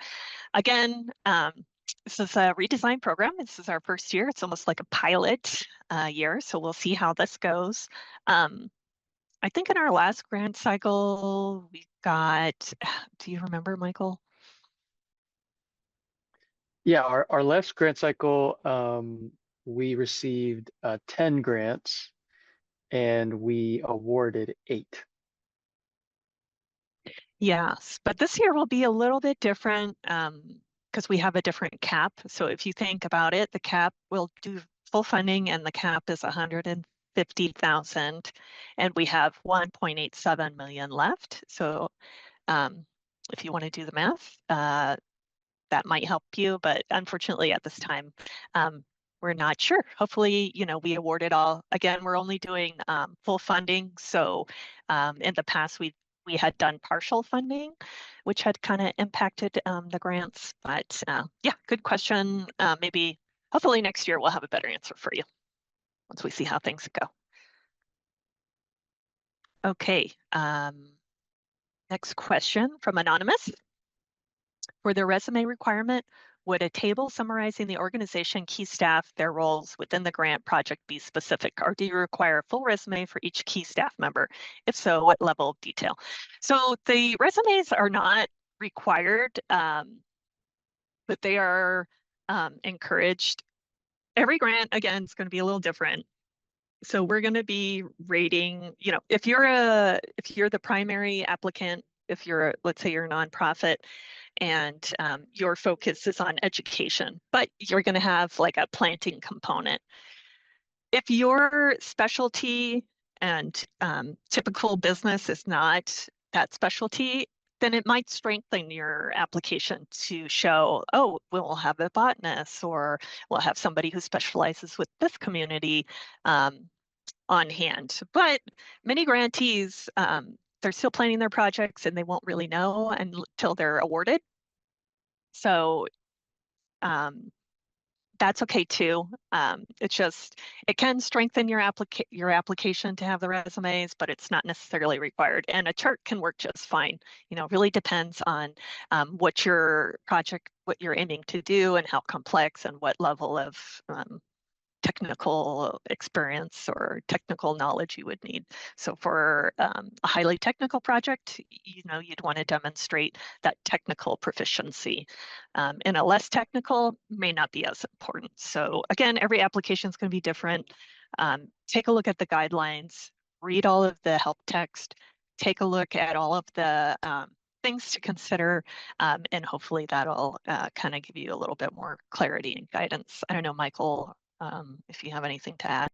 again, this is a redesigned program. This is our first year. It's almost like a pilot year. So we'll see how this goes. I think in our last grant cycle, we got, do you remember, Michael?
Yeah, our last grant cycle, we received 10 grants and we awarded 8.
Yes, but this year will be a little bit different because we have a different cap. So if you think about it, the cap will do full funding and the cap is 150,000 and we have 1.87 million left. So if you want to do the math, that might help you, but unfortunately at this time, we're not sure. Hopefully, we award it all. Again, we're only doing full funding. So in the past, we had done partial funding, which had kind of impacted the grants. But yeah, good question. Maybe, hopefully next year we'll have a better answer for you once we see how things go. Okay, next question from Anonymous. For the resume requirement, would a table summarizing the organization, key staff, their roles within the grant project be specific, or do you require a full resume for each key staff member? If so, what level of detail? So the resumes are not required, but they are encouraged. Every grant, again, is going to be a little different. So we're going to be rating, if you're the primary applicant, let's say you're a nonprofit, and your focus is on education, but you're going to have like a planting component. If your specialty and typical business is not that specialty, then it might strengthen your application to show, oh, we'll have a botanist or we'll have somebody who specializes with this community on hand. But many grantees, they're still planning their projects and they won't really know until they're awarded. So that's okay too. It can strengthen your application to have the resumes, but it's not necessarily required. And a chart can work just fine. Really depends on what your project, what you're aiming to do and how complex and what level of technical experience or technical knowledge you would need. So for a highly technical project, you'd want to demonstrate that technical proficiency. In a less technical, may not be as important. So again, every application is going to be different. Take a look at the guidelines, read all of the help text, take a look at all of the things to consider, and hopefully that'll kind of give you a little bit more clarity and guidance. I don't know, Michael, if you have anything to add.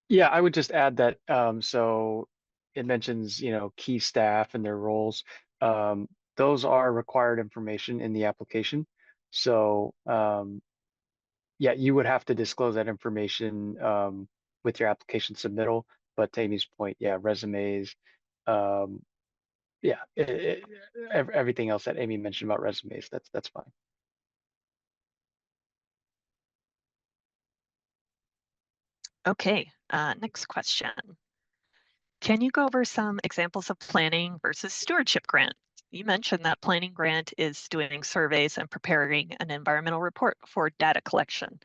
Yeah, I would just add that so it mentions, key staff and their roles. Those are required information in the application. So yeah, you would have to disclose that information with your application submittal. But to Amy's point, yeah, resumes, yeah, everything else that Amy mentioned about resumes, that's fine.
Okay, next question. Can you go over some examples of planning versus stewardship grant? You mentioned that planning grant is doing surveys and preparing an environmental report for data collection.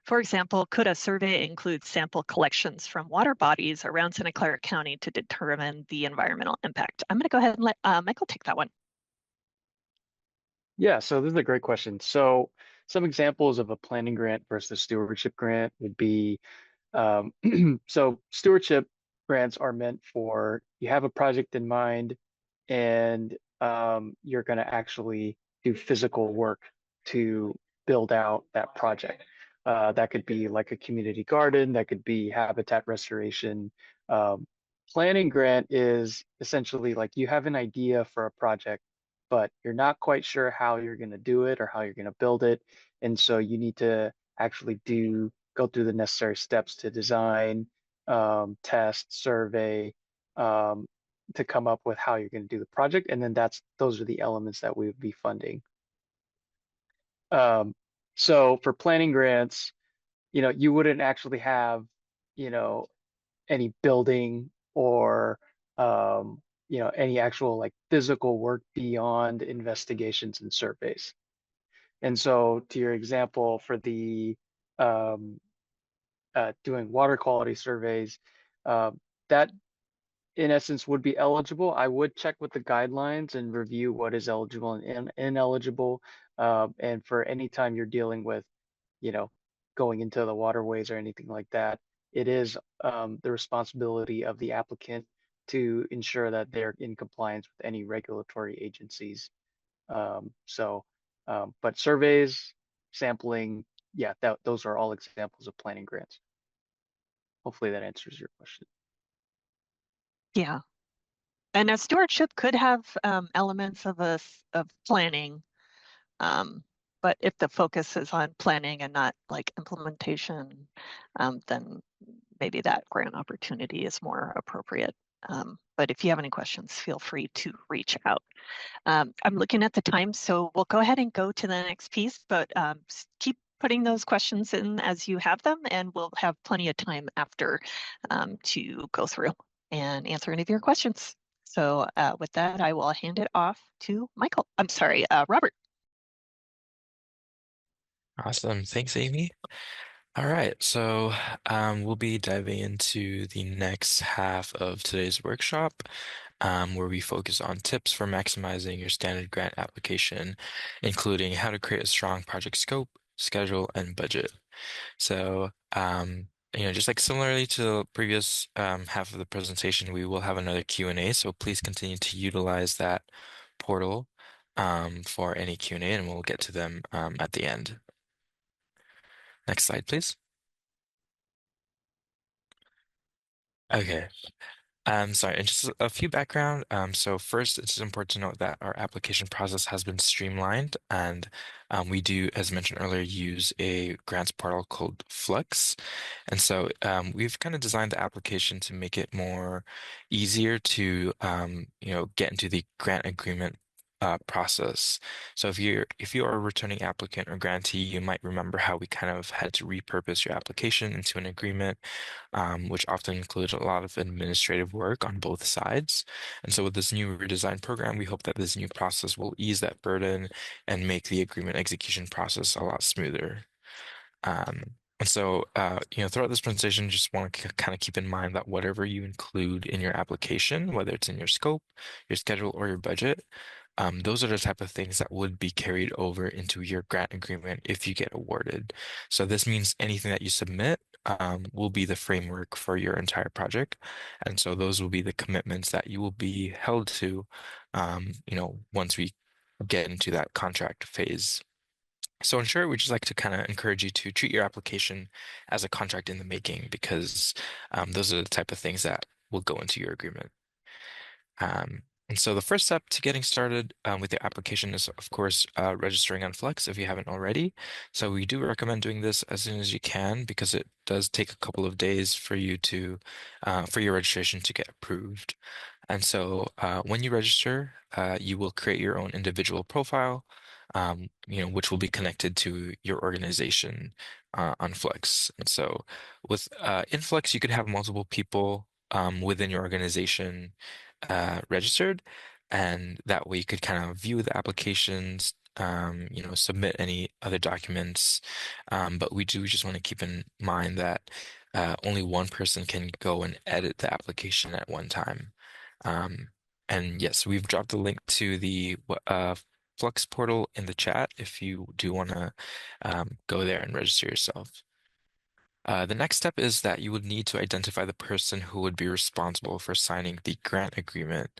For example, could a survey include sample collections from water bodies around Santa Clara County to determine the environmental impact? I'm going to go ahead and let Michael take that one.
Yeah, so this is a great question. So some examples of a planning grant versus stewardship grant would be um, so stewardship grants are meant for you have a project in mind and you're going to actually do physical work to build out that project. That could be like a community garden, that could be habitat restoration. Um, Planning grant is essentially like you have an idea for a project, but you're not quite sure how you're going to do it or how you're going to build it. And so you need to actually go through the necessary steps to design, test, survey, um, to come up with how you're going to do the project. And then those are the elements that we would be funding. Um, so for planning grants, you wouldn't actually have, you know, any building or, any actual like physical work beyond investigations and surveys. And so to your example for the um, doing water quality surveys, uh, that in essence would be eligible. I would check with the guidelines and review what is eligible and ineligible. And for any time you're dealing with, you know, going into the waterways or anything like that, it is the responsibility of the applicant to ensure that they're in compliance with any regulatory agencies. But surveys, sampling, yeah, those are all examples of planning grants. Hopefully that answers your question.
Yeah. And a stewardship could have elements of planning, um, but if the focus is on planning and not like implementation, then maybe that grant opportunity is more appropriate. But if you have any questions, feel free to reach out. I'm looking at the time, so we'll go ahead and go to the next piece, but keep putting those questions in as you have them, and we'll have plenty of time after to go through and answer any of your questions. So with that, I will hand it off to Michael. I'm sorry, Robert.
Awesome. Thanks, Amy. All right, so we'll be diving into the next half of today's workshop, where we focus on tips for maximizing your standard grant application, including how to create a strong project scope, schedule, and budget. So, just like similarly to the previous half of the presentation, we will have another Q&A, so please continue to utilize that portal for any Q&A, and we'll get to them at the end. Next slide, please. Okay. Sorry, and just a few background. So first, it's important to note that our application process has been streamlined, and we do, as mentioned earlier, use a grants portal called Flux. And so we've kind of designed the application to make it more easier to, get into the grant agreement process. So if you are a returning applicant or grantee, you might remember how we kind of had to repurpose your application into an agreement, which often includes a lot of administrative work on both sides. And so with this new redesigned program, we hope that this new process will ease that burden and make the agreement execution process a lot smoother. And so, throughout this presentation, just want to kind of keep in mind that whatever you include in your application, whether it's in your scope, your schedule, or your budget, those are the type of things that would be carried over into your grant agreement if you get awarded. So this means anything that you submit, will be the framework for your entire project. And so those will be the commitments that you will be held to, once we get into that contract phase. So in short, we'd just like to kind of encourage you to treat your application as a contract in the making because those are the type of things that will go into your agreement. And so the first step to getting started with your application is, of course, registering on Flex if you haven't already. So we do recommend doing this as soon as you can because it does take a couple of days for you for your registration to get approved. And so when you register, you will create your own individual profile, which will be connected to your organization on Flex. And so in Flex, you could have multiple people within your organization registered, and that way you could kind of view the applications, submit any other documents. But we do just want to keep in mind that only one person can go and edit the application at one time. Um, and yes, we've dropped the link to the Flux portal in the chat if you do want to go there and register yourself. The next step is that you would need to identify the person who would be responsible for signing the grant agreement.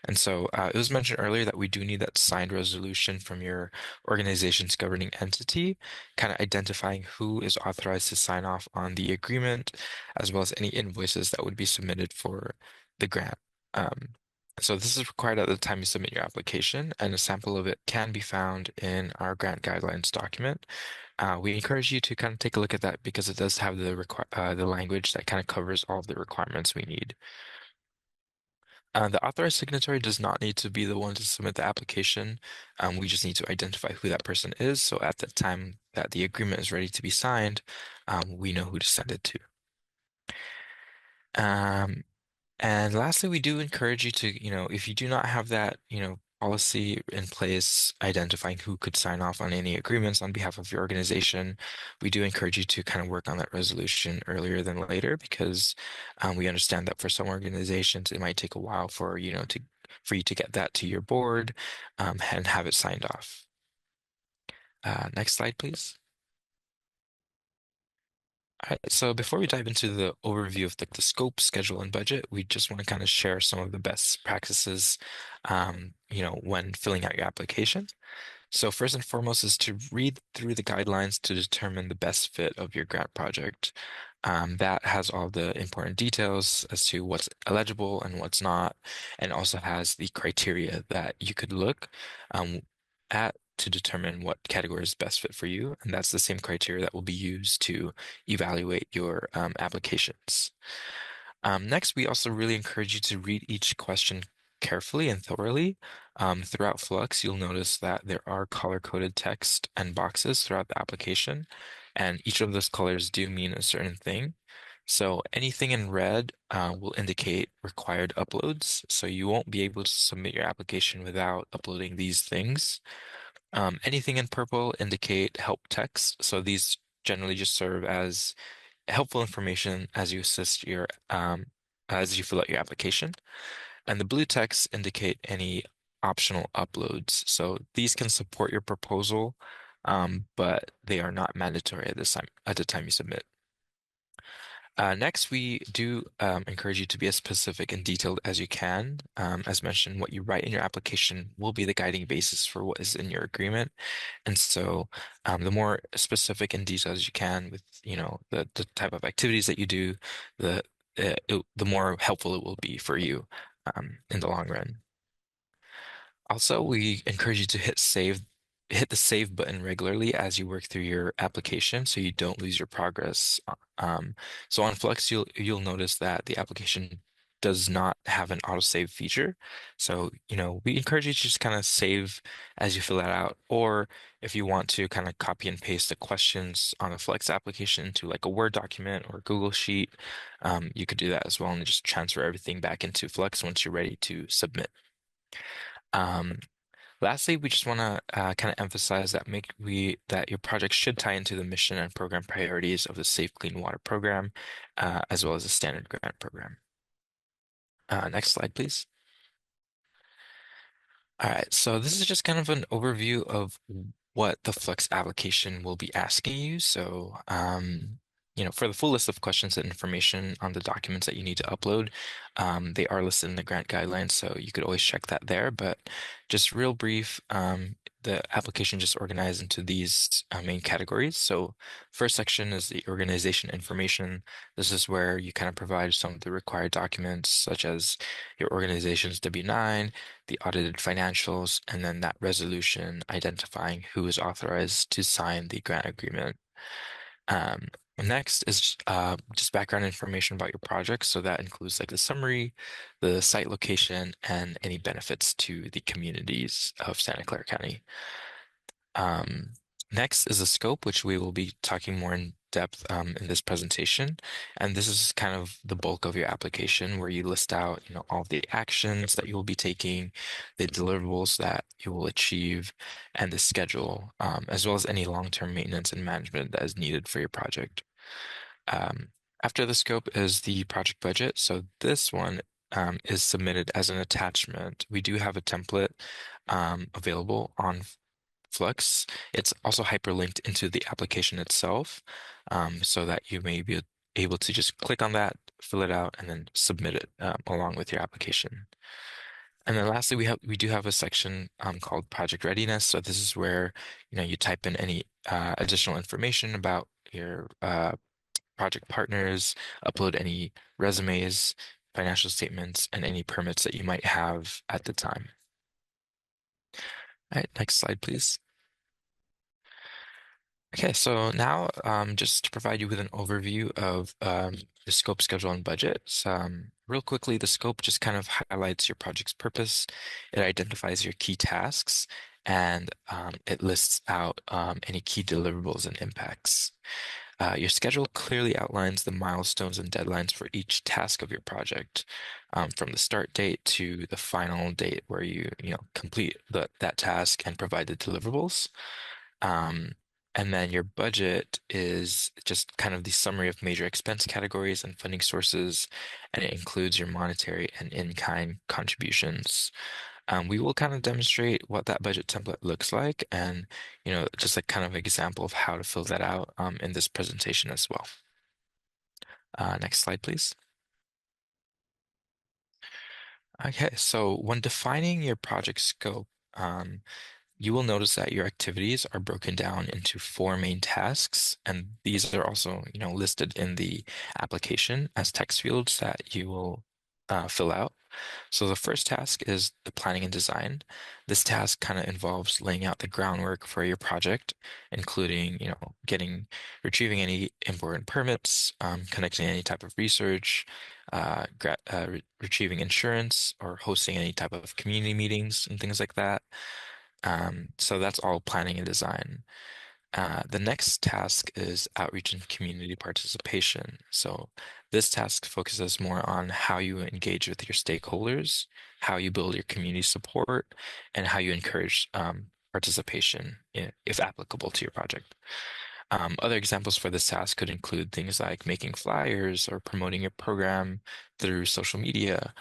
And so it was mentioned earlier that we do need that signed resolution from your organization's governing entity, kind of identifying who is authorized to sign off on the agreement, as well as any invoices that would be submitted for the grant. So this is required at the time you submit your application, and a sample of it can be found in our grant guidelines document. We encourage you to kind of take a look at that because it does have the language that kind of covers all of the requirements we need. The authorized signatory does not need to be the one to submit the application. We just need to identify who that person is. So at the time that the agreement is ready to be signed, we know who to send it to. And lastly, we do encourage you to, if you do not have that, policy in place identifying who could sign off on any agreements on behalf of your organization, we do encourage you to kind of work on that resolution earlier than later because we understand that for some organizations it might take a while for you to get that to your board and have it signed off. Next slide, please. All right, so before we dive into the overview of the scope, schedule, and budget, we just want to kind of share some of the best practices, when filling out your application. So first and foremost is to read through the guidelines to determine the best fit of your grant project. That has all the important details as to what's eligible and what's not, and also has the criteria that you could look at to determine what category is best fit for you. And that's the same criteria that will be used to evaluate your applications. Next, we also really encourage you to read each question carefully and thoroughly. Throughout Flux, you'll notice that there are color-coded text and boxes throughout the application, and each of those colors do mean a certain thing. So anything in red will indicate required uploads, so you won't be able to submit your application without uploading these things. Anything in purple indicate help text, so these generally just serve as helpful information as you as you fill out your application. And the blue text indicate any optional uploads. So these can support your proposal, but they are not mandatory at the time you submit. Next, we do encourage you to be as specific and detailed as you can. As mentioned, what you write in your application will be the guiding basis for what is in your agreement. And so the more specific and detailed as you can with, the type of activities that you do, the more helpful it will be for you in the long run. Also, we encourage you to hit the save button regularly as you work through your application so you don't lose your progress. So on Flux, you'll notice that the application does not have an autosave feature. So, we encourage you to just kind of save as you fill that out, or if you want to kind of copy and paste the questions on the Flex application into like a Word document or Google Sheet, you could do that as well and just transfer everything back into Flex once you're ready to submit. Lastly, we just want to kind of emphasize that your project should tie into the mission and program priorities of the Safe Clean Water program, as well as the standard grant program. Next slide, please. All right, so this is just kind of an overview of what the Flux application will be asking you. So, for the full list of questions and information on the documents that you need to upload, they are listed in the grant guidelines, so you could always check that there. But just real brief, the application just organized into these main categories. So first section is the organization information. This is where you kind of provide some of the required documents, such as your organization's W-9, the audited financials, and then that resolution identifying who is authorized to sign the grant agreement. Next is just background information about your project. So that includes like the summary, the site location, and any benefits to the communities of Santa Clara County. Next is the scope, which we will be talking more in depth in this presentation. And this is kind of the bulk of your application where you list out, all the actions that you will be taking, the deliverables that you will achieve, and the schedule, as well as any long-term maintenance and management that is needed for your project. After the scope is the project budget. So this one is submitted as an attachment. We do have a template available on Flux. It's also hyperlinked into the application itself, so that you may be able to just click on that, fill it out, and then submit it along with your application. And then lastly, we do have a section called Project Readiness. So this is where you type in any additional information about your project partners, upload any resumes, financial statements, and any permits that you might have at the time. All right, next slide, please. Okay, so now just to provide you with an overview of the scope, schedule, and budget. Real quickly, the scope just kind of highlights your project's purpose. It identifies your key tasks, and it lists out any key deliverables and impacts. Your schedule clearly outlines the milestones and deadlines for each task of your project, from the start date to the final date where you complete that task and provide the deliverables. Um, and then your budget is just kind of the summary of major expense categories and funding sources, and it includes your monetary and in-kind contributions. We will kind of demonstrate what that budget template looks like, and just like kind of example of how to fill that out in this presentation as well. Next slide, please. Okay, so when defining your project scope, you will notice that your activities are broken down into 4 main tasks, and these are also, listed in the application as text fields that you will fill out. So the first task is the planning and design. This task kind of involves laying out the groundwork for your project, including, retrieving any important permits, connecting any type of research, retrieving insurance, or hosting any type of community meetings and things like that. So that's all planning and design. The next task is outreach and community participation. So this task focuses more on how you engage with your stakeholders, how you build your community support, and how you encourage participation, if applicable to your project. Other examples for this task could include things like making flyers or promoting your program through social media,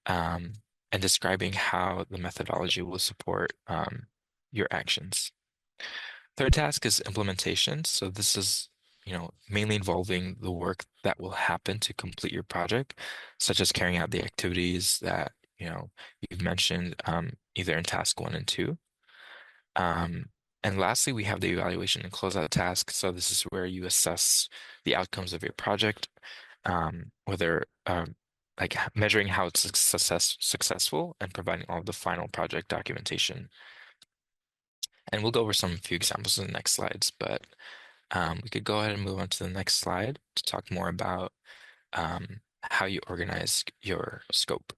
and describing how the methodology will support your actions. Third task is implementation. So this is, mainly involving the work that will happen to complete your project, such as carrying out the activities that, you've mentioned, either in task 1 and 2. And lastly, we have the evaluation and closeout task. So this is where you assess the outcomes of your project, whether like measuring how it's successful and providing all of the final project documentation. And we'll go over some few examples in the next slides, but we could go ahead and move on to the next slide to talk more about how you organize your scope.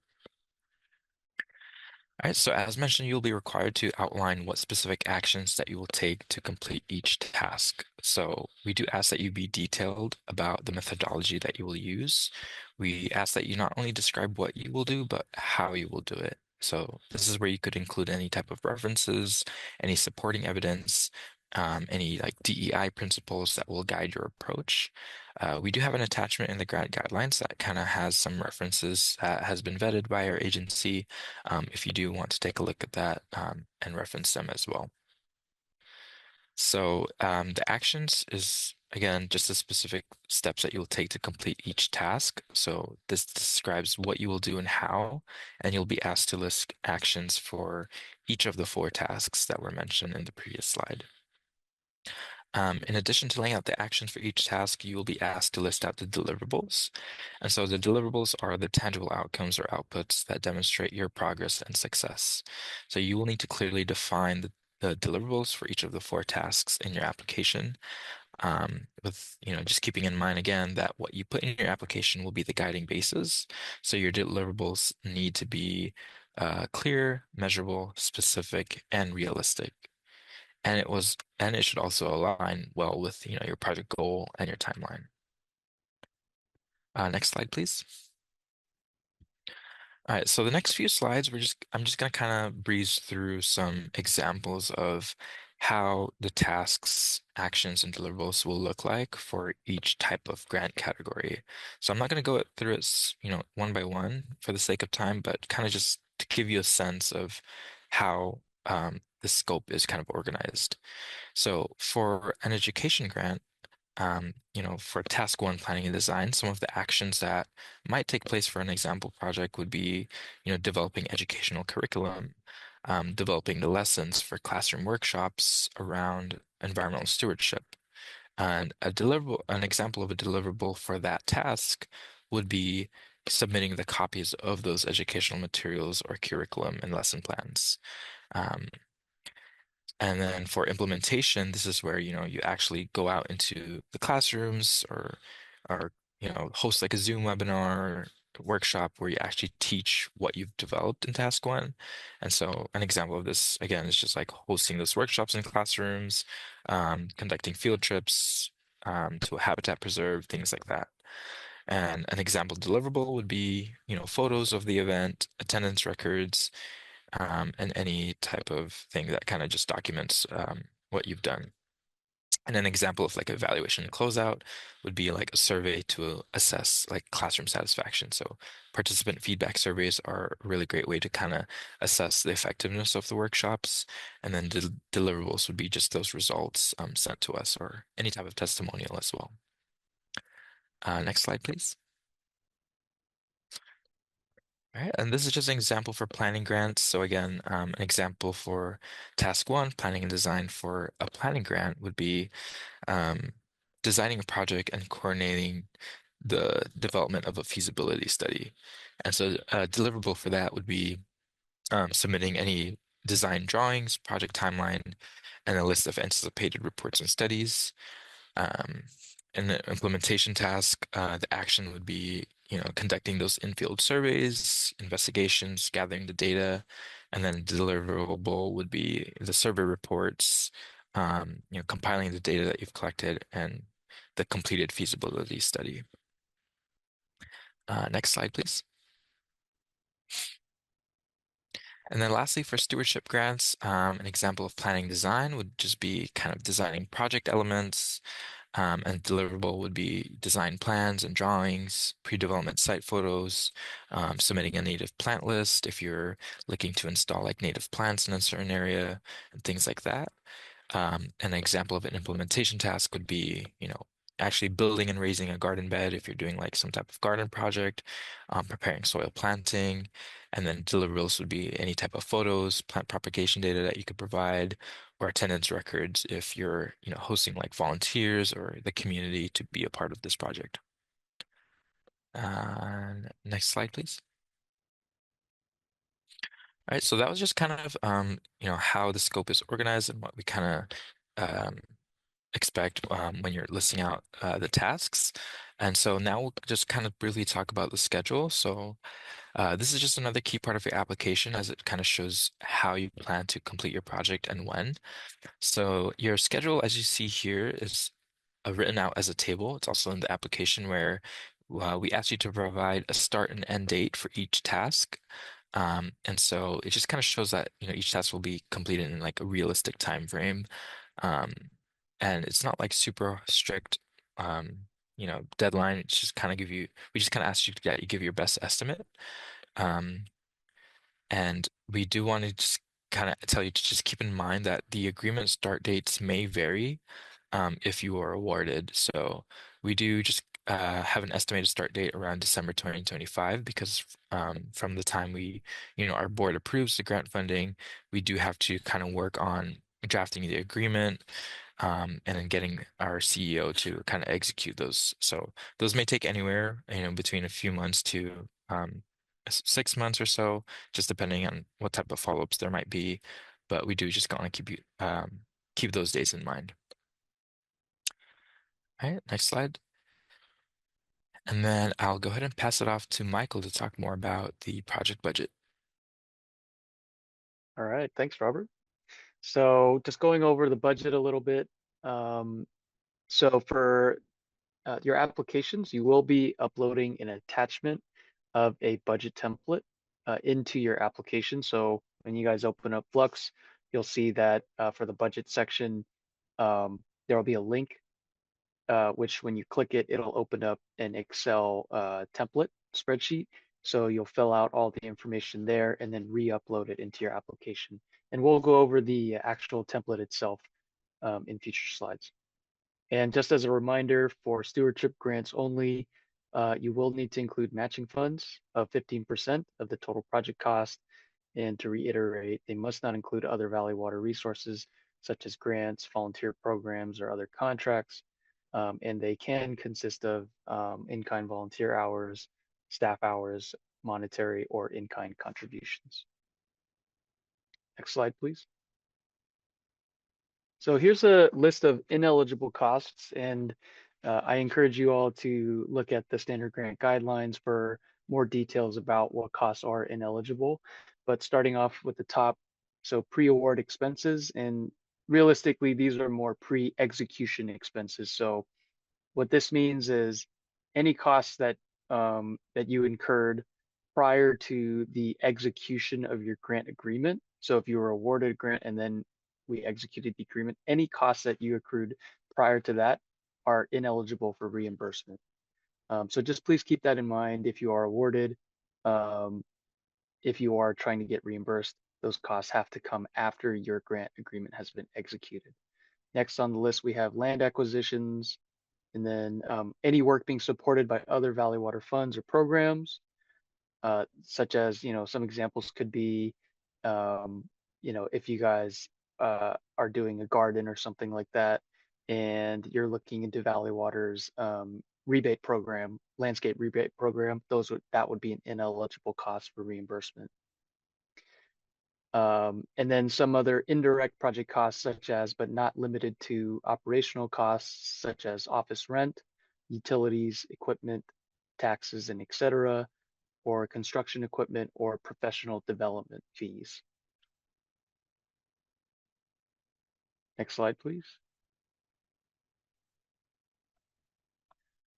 All right, so as mentioned, you'll be required to outline what specific actions that you will take to complete each task. So we do ask that you be detailed about the methodology that you will use. We ask that you not only describe what you will do, but how you will do it. So this is where you could include any type of references, any supporting evidence, any like DEI principles that will guide your approach. We do have an attachment in the grant guidelines that kind of has some references that has been vetted by our agency, if you do want to take a look at that and reference them as well. So the actions is, again, just the specific steps that you'll take to complete each task. So this describes what you will do and how, and you'll be asked to list actions for each of the 4 tasks that were mentioned in the previous slide. In addition to laying out the actions for each task, you will be asked to list out the deliverables. And so the deliverables are the tangible outcomes or outputs that demonstrate your progress and success. So you will need to clearly define the deliverables for each of the 4 tasks in your application, with just keeping in mind again that what you put in your application will be the guiding basis. So your deliverables need to be clear, measurable, specific, and realistic. And it should also align well with your project goal and your timeline. Next slide, please. All right, so the next few slides, I'm just gonna kind of breeze through some examples of how the tasks, actions, and deliverables will look like for each type of grant category. So I'm not going to go through it, one by one for the sake of time, but kind of just to give you a sense of how the scope is kind of organized. So for an education grant, for task one, planning and design, some of the actions that might take place for an example project would be, developing educational curriculum, developing the lessons for classroom workshops around environmental stewardship. And an example of a deliverable for that task would be submitting the copies of those educational materials or curriculum and lesson plans. Um, and then for implementation, this is where, you actually go out into the classrooms or host like a Zoom webinar or workshop where you actually teach what you've developed in task one. And so an example of this, again, is just like hosting those workshops in classrooms, conducting field trips, to a habitat preserve, things like that. And an example deliverable would be, photos of the event, attendance records, and any type of thing that kind of just documents what you've done. And an example of like evaluation and closeout would be like a survey to assess like classroom satisfaction. So participant feedback surveys are a really great way to kind of assess the effectiveness of the workshops. And then deliverables would be just those results sent to us or any type of testimonial as well. Next slide, please. All right, and this is just an example for planning grants. So again, an example for task one, planning and design for a planning grant would be um, designing a project and coordinating the development of a feasibility study. And so a deliverable for that would be submitting any design drawings, project timeline, and a list of anticipated reports and studies. Um, in the implementation task, the action would be, conducting those in-field surveys, investigations, gathering the data, and then deliverable would be the survey reports, compiling the data that you've collected and the completed feasibility study. Next slide, please. And then lastly, for stewardship grants, an example of planning design would just be kind of designing project elements, and deliverable would be design plans and drawings, pre-development site photos, submitting a native plant list if you're looking to install like native plants in a certain area and things like that. An example of an implementation task would be, actually building and raising a garden bed if you're doing like some type of garden project, preparing soil planting, and then deliverables would be any type of photos, plant propagation data that you could provide, or attendance records if you're, hosting like volunteers or the community to be a part of this project. Next slide, please. All right, so that was just kind of, how the scope is organized and what we kind of expect when you're listing out the tasks. And so now we'll just kind of briefly talk about the schedule. So this is just another key part of your application as it kind of shows how you plan to complete your project and when. So your schedule, as you see here, is written out as a table. It's also in the application where we ask you to provide a start and end date for each task. And so it just kind of shows that, each task will be completed in like a realistic time frame. Um, and it's not like super strict, deadline. It's just kind of we just kind of ask you that you give your best estimate. Um, and we do want to just kind of tell you to just keep in mind that the agreement start dates may vary if you are awarded. So we do just have an estimated start date around December 2025 because from the time our board approves the grant funding, we do have to kind of work on drafting the agreement and then getting our CEO to kind of execute those. So those may take anywhere, between a few months to 6 months or so, just depending on what type of follow-ups there might be. But we do just want to keep those days in mind. All right, next slide. And then I'll go ahead and pass it off to Michael to talk more about the project budget.
All right, thanks, Robert. So just going over the budget a little bit. So for your applications, you will be uploading an attachment of a budget template into your application. So when you guys open up Flux, you'll see that for the budget section, there will be a link, which when you click it, it'll open up an Excel template spreadsheet. So you'll fill out all the information there and then re-upload it into your application. And we'll go over the actual template itself in future slides. And just as a reminder, for stewardship grants only, you will need to include matching funds of 15% of the total project cost. And to reiterate, they must not include other Valley Water resources such as grants, volunteer programs, or other contracts. And they can consist of in-kind volunteer hours, staff hours, monetary, or in-kind contributions. Next slide, please. So here's a list of ineligible costs, and I encourage you all to look at the standard grant guidelines for more details about what costs are ineligible. But starting off with the top, so pre-award expenses, and realistically, these are more pre-execution expenses. So what this means is any costs that that you incurred prior to the execution of your grant agreement. So if you were awarded a grant and then we executed the agreement, any costs that you accrued prior to that are ineligible for reimbursement. So just please keep that in mind if you are awarded. If you are trying to get reimbursed, those costs have to come after your grant agreement has been executed. Next on the list, we have land acquisitions, and then any work being supported by other Valley Water funds or programs, such as, some examples could be, if you guys are doing a garden or something like that, and you're looking into Valley Water's rebate program, landscape rebate program, that would be an ineligible cost for reimbursement. And then some other indirect project costs, such as, but not limited to, operational costs, such as office rent, utilities, equipment, taxes, and etc., or construction equipment or professional development fees. Next slide, please.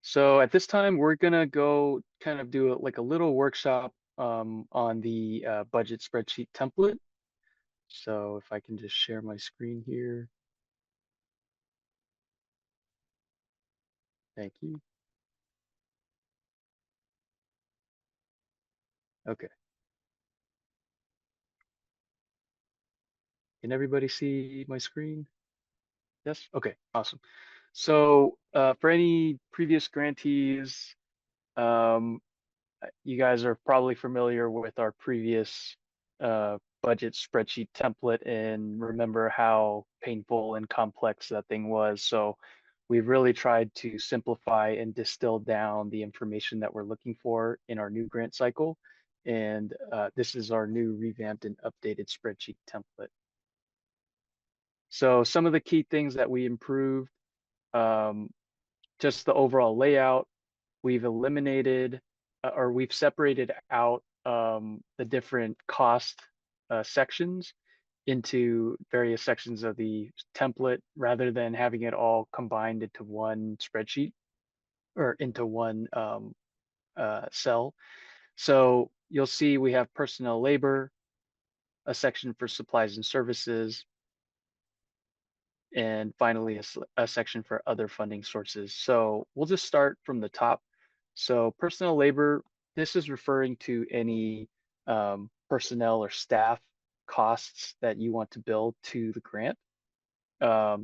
So at this time, we're gonna go kind of do like a little workshop on the budget spreadsheet template. So if I can just share my screen here. Thank you. Okay. Can everybody see my screen? Yes? Okay, awesome. So for any previous grantees, you guys are probably familiar with our previous budget spreadsheet template and remember how painful and complex that thing was. So we've really tried to simplify and distill down the information that we're looking for in our new grant cycle. And this is our new revamped and updated spreadsheet template. So some of the key things that we improved, just the overall layout. We've eliminated or we've separated out the different cost sections into various sections of the template rather than having it all combined into one spreadsheet or into one cell. So you'll see we have personnel labor, a section for supplies and services, and finally a section for other funding sources. So we'll just start from the top. So personnel labor, this is referring to any personnel or staff costs that you want to bill to the grant.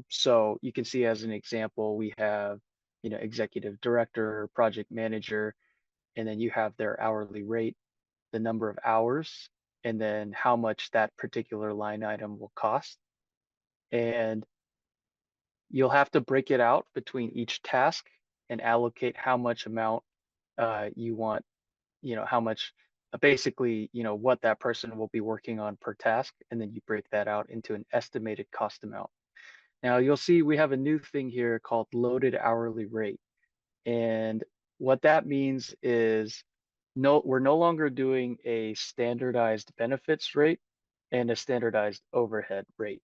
So you can see as an example, we have, executive director, project manager, and then you have their hourly rate, the number of hours, and then how much that particular line item will cost. And you'll have to break it out between each task and allocate how much amount you want, how much, basically, what that person will be working on per task, and then you break that out into an estimated cost amount. Now you'll see we have a new thing here called loaded hourly rate. And what that means is we're no longer doing a standardized benefits rate and a standardized overhead rate.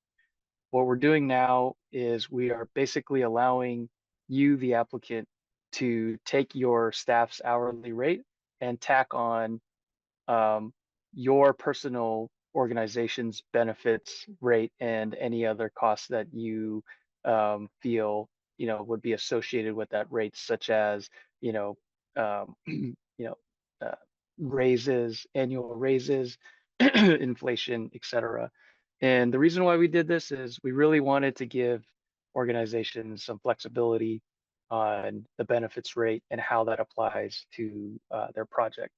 What we're doing now is we are basically allowing you, the applicant, to take your staff's hourly rate and tack on your personal organization's benefits rate and any other costs that you feel would be associated with that rate, such as you know uh, raises, annual raises, inflation, etc. And the reason why we did this is we really wanted to give organizations some flexibility on the benefits rate and how that applies to their project.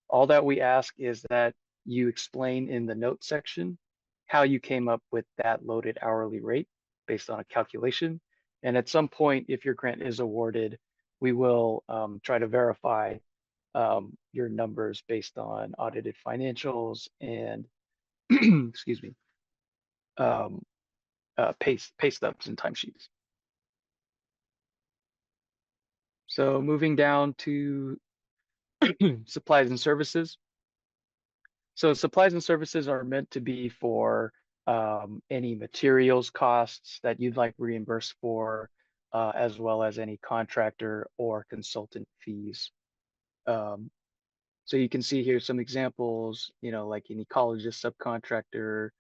All that we ask is that you explain in the notes section how you came up with that loaded hourly rate based on a calculation. And at some point, if your grant is awarded, we will try to verify your numbers based on audited financials and, excuse me, pay stubs and timesheets. So moving down to supplies and services. So supplies and services are meant to be for any materials costs that you'd like reimbursed for, as well as any contractor or consultant fees. So you can see here some examples, like an ecologist subcontractor,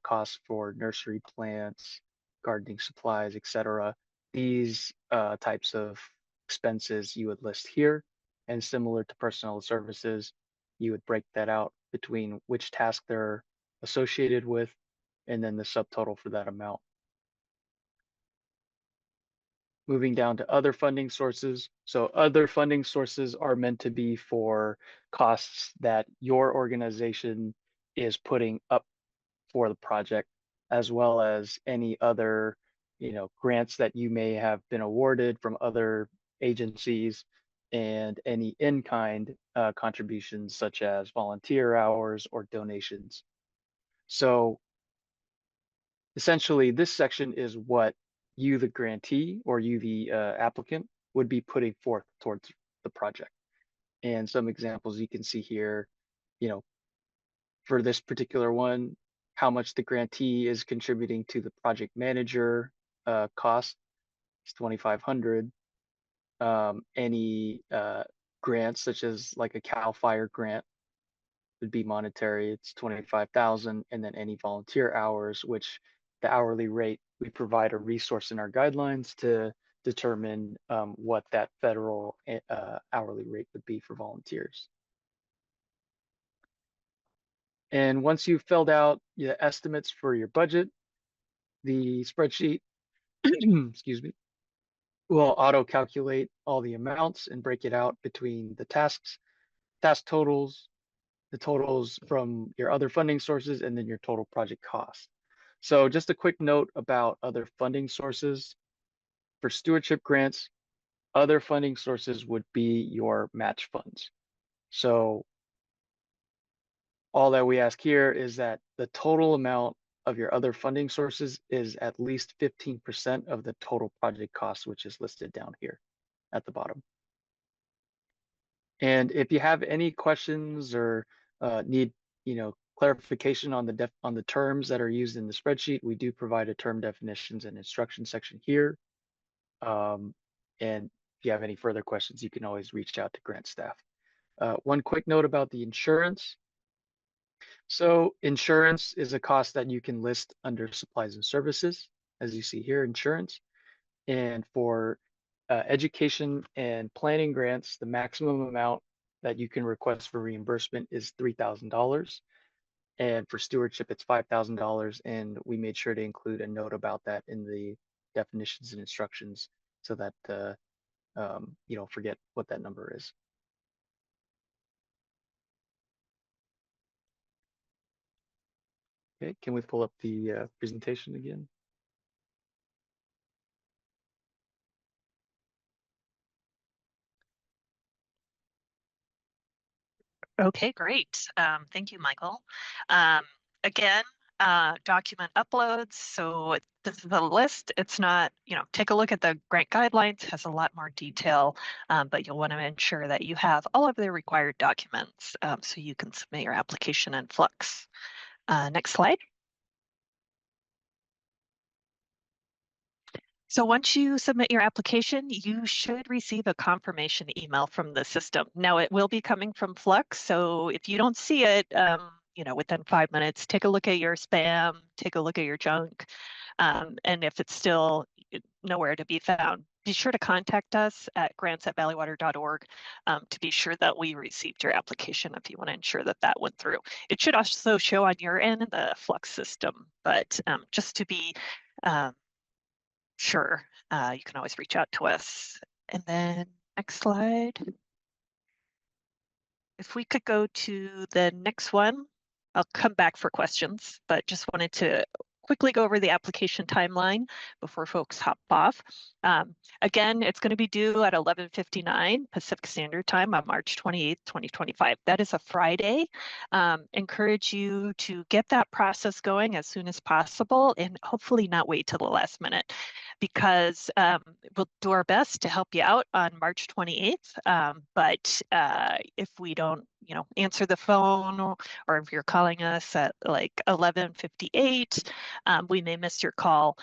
costs for nursery plants, gardening supplies, etc. These types of expenses you would list here, and similar to personnel services, you would break that out between which task they're associated with, and then the subtotal for that amount. Moving down to other funding sources. So other funding sources are meant to be for costs that your organization is putting up for the project, as well as any other, grants that you may have been awarded from other agencies, and any in-kind contributions such as volunteer hours or donations. So essentially, this section is what you, the grantee, or you, the applicant, would be putting forth towards the project. And some examples you can see here, for this particular one, how much the grantee is contributing to the project manager cost is $2,500. Any grants, such as like a CAL FIRE grant, would be monetary. It's 25,000, and then any volunteer hours, which the hourly rate, we provide a resource in our guidelines to determine what that federal hourly rate would be for volunteers. And once you've filled out the estimates for your budget, the spreadsheet, excuse me, will auto-calculate all the amounts and break it out between the tasks, task totals, the totals from your other funding sources, and then your total project cost. So just a quick note about other funding sources. For stewardship grants, other funding sources would be your match funds. So all that we ask here is that the total amount of your other funding sources is at least 15% of the total project cost, which is listed down here at the bottom. And if you have any questions or need, clarification on the terms that are used in the spreadsheet, we do provide a term definitions and instruction section here. And if you have any further questions, you can always reach out to grant staff. One quick note about the insurance. So insurance is a cost that you can list under supplies and services, as you see here, insurance. And for education and planning grants, the maximum amount that you can request for reimbursement is $3,000. And for stewardship, it's $5,000. And we made sure to include a note about that in the definitions and instructions so that you don't forget what that number is. Okay, can we pull up the presentation again?
Okay, great. Thank you, Michael. Again, document uploads. So this is the list. It's not, take a look at the grant guidelines, has a lot more detail, but you'll want to ensure that you have all of the required documents so you can submit your application in Flux. Next slide. So once you submit your application, you should receive a confirmation email from the system. Now it will be coming from Flux, so if you don't see it, within 5 minutes. Take a look at your spam, take a look at your junk, and if it's still nowhere to be found, be sure to contact us at grants@valleywater.org to be sure that we received your application if you want to ensure that that went through. It should also show on your end in the Flux system, but just to be sure, you can always reach out to us. And then next slide. If we could go to the next one, I'll come back for questions, but just wanted to quickly go over the application timeline before folks hop off. Again, it's going to be due at 11:59 Pacific Standard Time on March 28th, 2025. That is a Friday. Encourage you to get that process going as soon as possible and hopefully not wait till the last minute, because we'll do our best to help you out on March 28th. But if we don't, answer the phone, or if you're calling us at like 11:58, we may miss your call.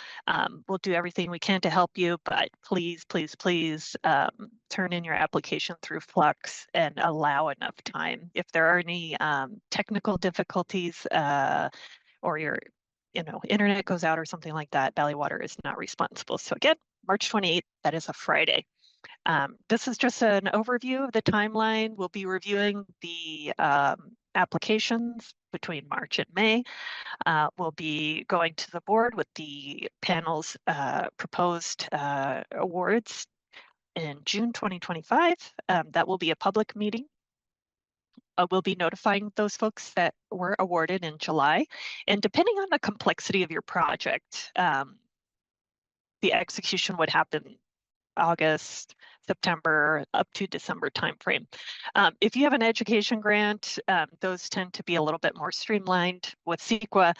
We'll do everything we can to help you, but please, please, please turn in your application through Flux and allow enough time. If there are any technical difficulties or your internet goes out or something like that, Valley Water is not responsible. So again, March 28th, that is a Friday. This is just an overview of the timeline. We'll be reviewing the applications between March and May. We'll be going to the board with the panel's proposed awards in June 2025. That will be a public meeting. We'll be notifying those folks that were awarded in July. And depending on the complexity of your project, the execution would happen August, September, up to December timeframe. If you have an education grant, those tend to be a little bit more streamlined with CEQA.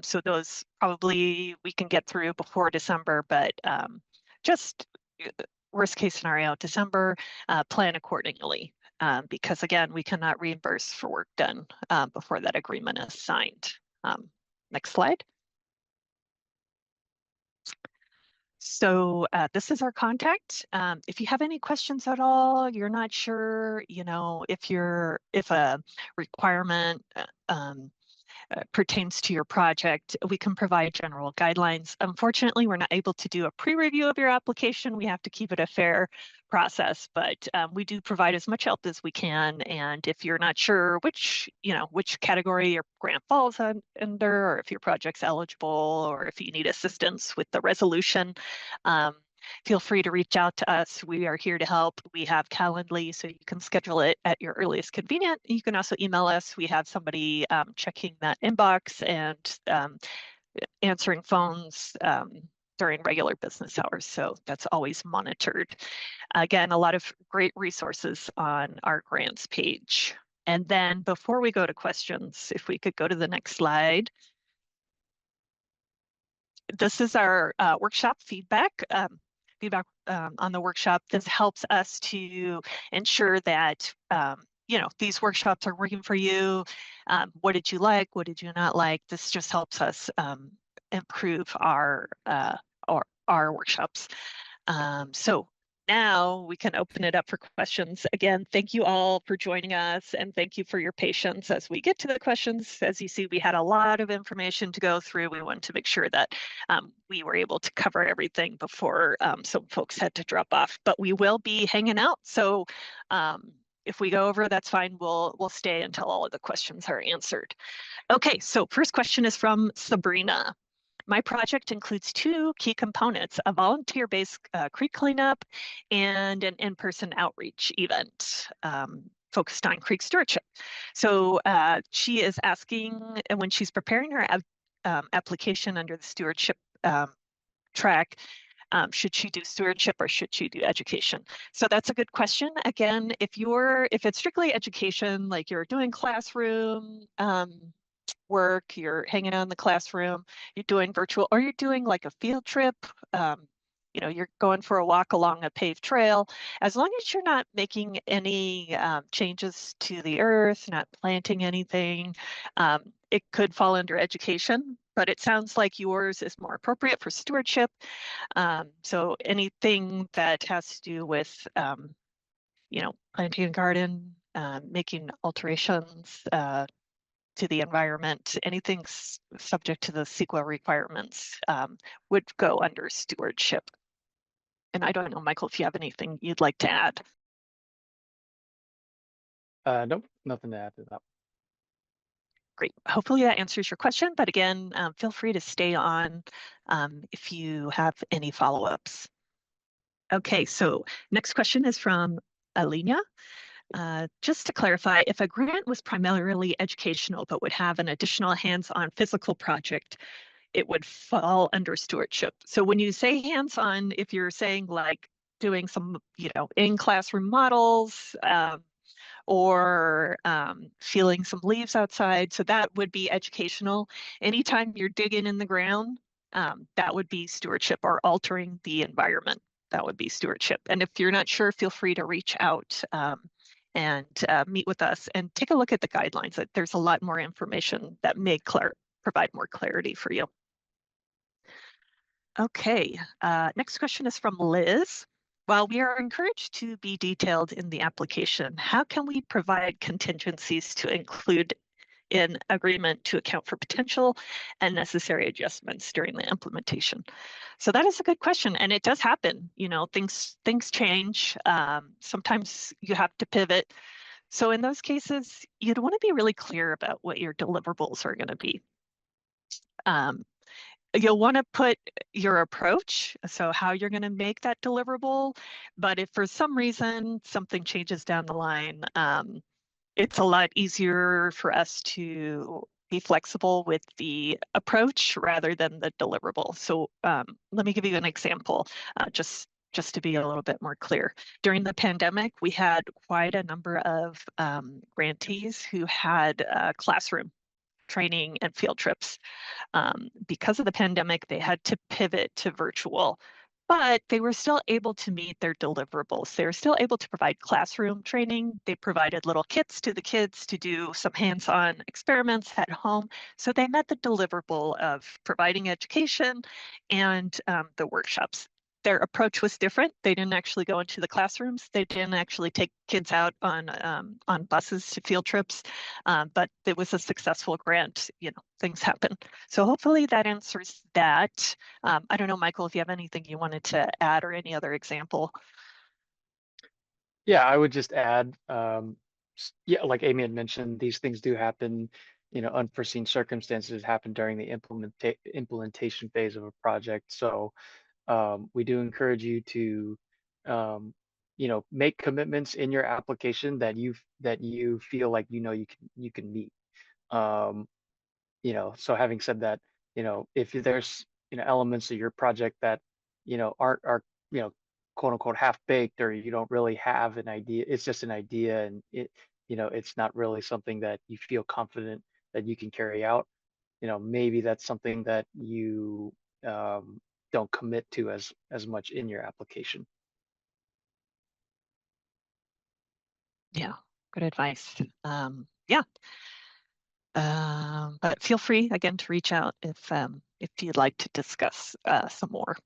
So those probably we can get through before December, but just worst case scenario, December, plan accordingly. Because again, we cannot reimburse for work done before that agreement is signed. Next slide. So this is our contact. If you have any questions at all, you're not sure, if a requirement pertains to your project, we can provide general guidelines. Unfortunately, we're not able to do a pre-review of your application. We have to keep it a fair process, but we do provide as much help as we can. And if you're not sure which category your grant falls under, or if your project's eligible, or if you need assistance with the resolution, feel free to reach out to us. We are here to help. We have Calendly, so you can schedule it at your earliest convenience. You can also email us. We have somebody checking that inbox and answering phones during regular business hours. So that's always monitored. Again, a lot of great resources on our grants page. And then before we go to questions, if we could go to the next slide. This is our workshop feedback. On the workshop. This helps us to ensure that these workshops are working for you. What did you like? What did you not like? This just helps us improve our workshops. So now we can open it up for questions. Again, thank you all for joining us, and thank you for your patience as we get to the questions. As you see, we had a lot of information to go through. We wanted to make sure that we were able to cover everything before some folks had to drop off, but we will be hanging out. So if we go over, that's fine. We'll stay until all of the questions are answered. Okay, so first question is from Sabrina. My project includes two key components: a volunteer-based creek cleanup and an in-person outreach event focused on creek stewardship. So she is asking, and when she's preparing her application under the stewardship track, should she do stewardship or should she do education? So that's a good question. Again, if it's strictly education, like you're doing classroom work, you're hanging out in the classroom, you're doing virtual, or you're doing like a field trip, you're going for a walk along a paved trail, as long as you're not making any changes to the earth, not planting anything, it could fall under education, but it sounds like yours is more appropriate for stewardship. So anything that has to do with, planting a garden, making alterations to the environment, anything subject to the CEQA requirements would go under stewardship. And I don't know, Michael, if you have anything you'd like to add.
Nope, nothing to add to that.
Great. Hopefully that answers your question. But again, feel free to stay on if you have any follow-ups. Okay, so next question is from Alina. Just to clarify, if a grant was primarily educational but would have an additional hands-on physical project, it would fall under stewardship. So when you say hands-on, if you're saying like doing some, in-classroom models, or feeling some leaves outside. So that would be educational. Anytime you're digging in the ground, that would be stewardship, or altering the environment. That would be stewardship. And if you're not sure, feel free to reach out and meet with us and take a look at the guidelines. There's a lot more information that may provide more clarity for you. Okay, next question is from Liz. While we are encouraged to be detailed in the application, how can we provide contingencies to include in agreement to account for potential and necessary adjustments during the implementation? So that is a good question, and it does happen. Things change. Sometimes you have to pivot. So in those cases, you'd want to be really clear about what your deliverables are going to be. You'll want to put your approach, so how you're going to make that deliverable. But if for some reason something changes down the line, it's a lot easier for us to be flexible with the approach rather than the deliverable. So let me give you an example, just to be a little bit more clear. During the pandemic, we had quite a number of grantees who had classroom training and field trips. Because of the pandemic, they had to pivot to virtual, but they were still able to meet their deliverables. They were still able to provide classroom training. They provided little kits to the kids to do some hands-on experiments at home. So they met the deliverable of providing education and the workshops. Their approach was different. They didn't actually go into the classrooms. They didn't actually take kids out on buses to field trips, but it was a successful grant. Things happen. So hopefully that answers that. I don't know, Michael, if you have anything you wanted to add or any other example.
Yeah, I would just add, yeah, like Amy had mentioned, these things do happen. Unforeseen circumstances happen during the implementation phase of a project. So we do encourage you to, make commitments in your application that you feel like you can meet. So having said that, if there's elements of your project that are quote unquote half baked, or you don't really have an idea, it's just an idea, and it's not really something that you feel confident that you can carry out. Maybe that's something that you don't commit to as much in your application.
Yeah, good advice. Yeah. But feel free again to reach out if you'd like to discuss some more.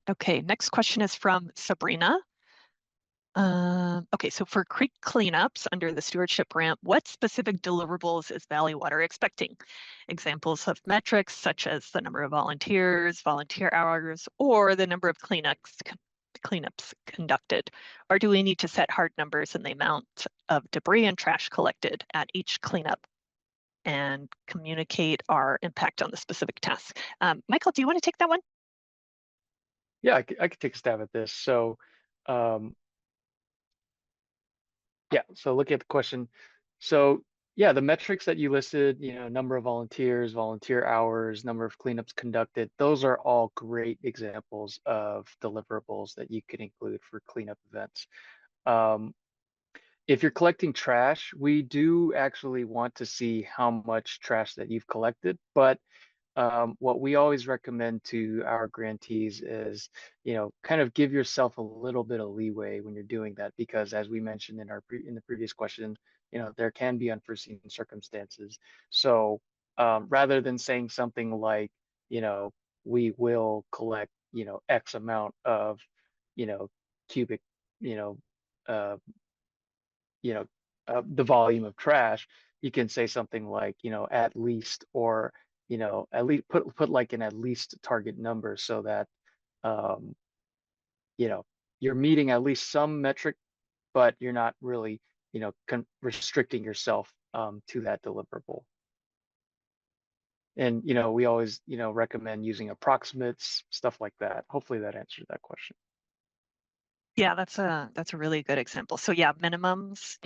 Okay, next question is from Sabrina. Okay, so for creek cleanups under the stewardship grant, what specific deliverables is Valley Water expecting? Examples of metrics such as the number of volunteers, volunteer hours, or the number of cleanups conducted? Or do we need to set hard numbers in the amount of debris and trash collected at each cleanup and communicate our impact on the specific task? Michael, do you want to take that one?
Yeah, I could take a stab at this. So yeah, so look at the question. So yeah, the metrics that you listed, number of volunteers, volunteer hours, number of cleanups conducted, those are all great examples of deliverables that you could include for cleanup events. If you're collecting trash, we do actually want to see how much trash that you've collected, but what we always recommend to our grantees is, kind of give yourself a little bit of leeway when you're doing that, because as we mentioned in the previous question, there can be unforeseen circumstances. So rather than saying something like, we will collect, X amount of, cubic, you know, uh, the volume of trash, you can say something like, at least, or, at least put like an at least target number so that, um, you're meeting at least some metric, but you're not really, restricting yourself to that deliverable. And, we always, recommend using approximates, stuff like that. Hopefully that answered that question.
Yeah, that's a really good example. So yeah, minimums,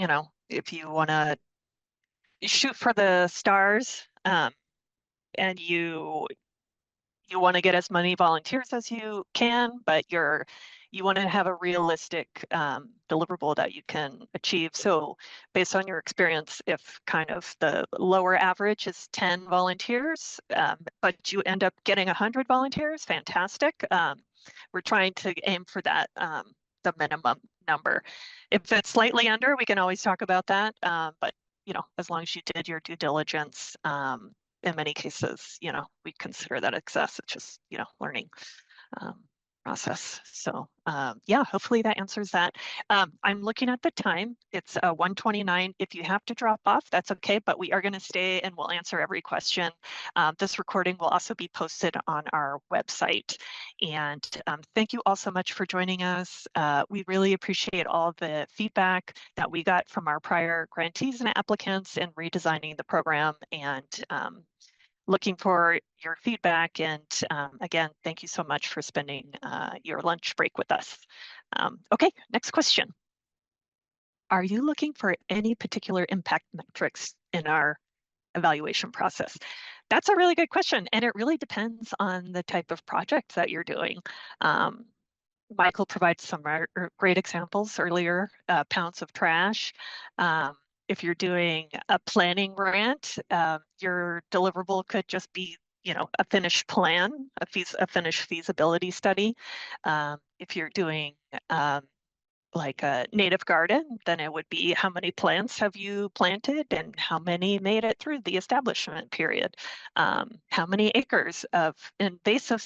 if you want to shoot for the stars, and you want to get as many volunteers as you can, but you want to have a realistic deliverable that you can achieve. So based on your experience, if kind of the lower average is 10 volunteers, but you end up getting 100 volunteers, fantastic. We're trying to aim for that, the minimum number. If it's slightly under, we can always talk about that. But as long as you did your due diligence, in many cases, we consider that excess. It's just, learning process. So yeah, hopefully that answers that. I'm looking at the time. It's 1:29. If you have to drop off, that's okay, but we are going to stay and we'll answer every question. This recording will also be posted on our website. And thank you all so much for joining us. We really appreciate all the feedback that we got from our prior grantees and applicants in redesigning the program, and looking for your feedback. And again, thank you so much for spending your lunch break with us. Okay, next question. Are you looking for any particular impact metrics in our evaluation process? That's a really good question, and it really depends on the type of project that you're doing. Michael provided some great examples earlier, pounds of trash. If you're doing a planning grant, your deliverable could just be, a finished plan, a finished feasibility study. If you're doing like a native garden, then it would be how many plants have you planted and how many made it through the establishment period. How many acres of invasive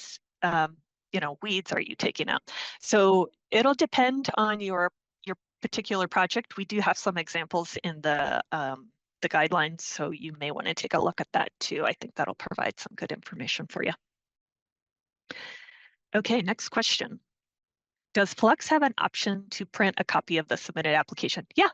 weeds are you taking out? So it'll depend on your particular project. We do have some examples in the guidelines, so you may want to take a look at that too. I think that'll provide some good information for you. Okay, next question. Does Flux have an option to print a copy of the submitted application? Yeah,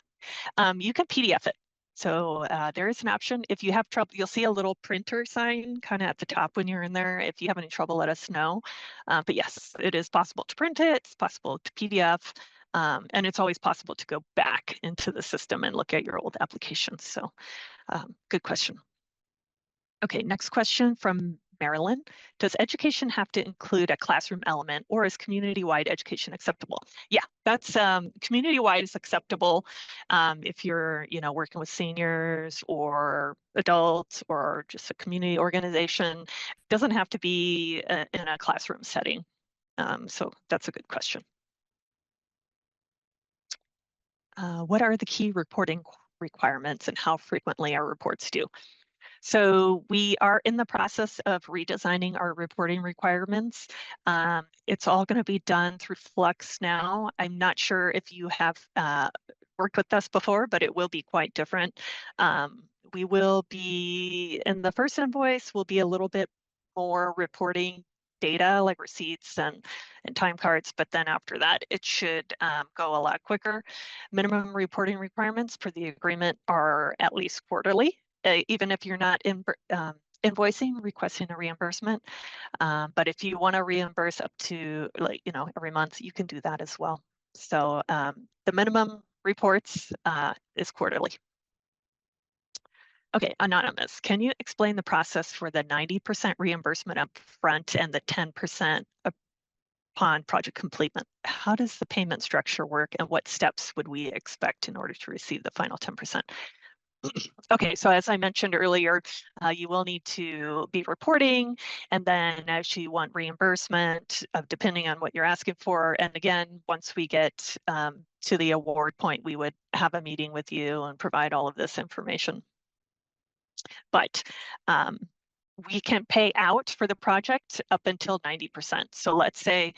you can PDF it. So there is an option. If you have trouble, you'll see a little printer sign kind of at the top when you're in there. If you have any trouble, let us know. But yes, it is possible to print it. It's possible to PDF. And it's always possible to go back into the system and look at your old applications. So good question. Okay, next question from Marilyn. Does education have to include a classroom element, or is community-wide education acceptable? Yeah, that's community-wide is acceptable if you're, working with seniors or adults or just a community organization. It doesn't have to be in a classroom setting. So that's a good question. What are the key reporting requirements and how frequently our reports due? So we are in the process of redesigning our reporting requirements. It's all going to be done through Flux now. I'm not sure if you have worked with us before, but it will be quite different. We will be, in the first invoice, will be a little bit more reporting data like receipts and time cards, but then after that, it should go a lot quicker. Minimum reporting requirements for the agreement are at least quarterly, even if you're not invoicing, requesting a reimbursement. But if you want to reimburse up to every month, you can do that as well. So the minimum reports is quarterly. Okay, anonymous, can you explain the process for the 90% reimbursement up front and the 10% upon project completion? How does the payment structure work, and what steps would we expect in order to receive the final 10%? Okay, so as I mentioned earlier, you will need to be reporting, and then as you want reimbursement, depending on what you're asking for. And again, once we get to the award point, we would have a meeting with you and provide all of this information. But we can pay out for the project up until 90%. So let's say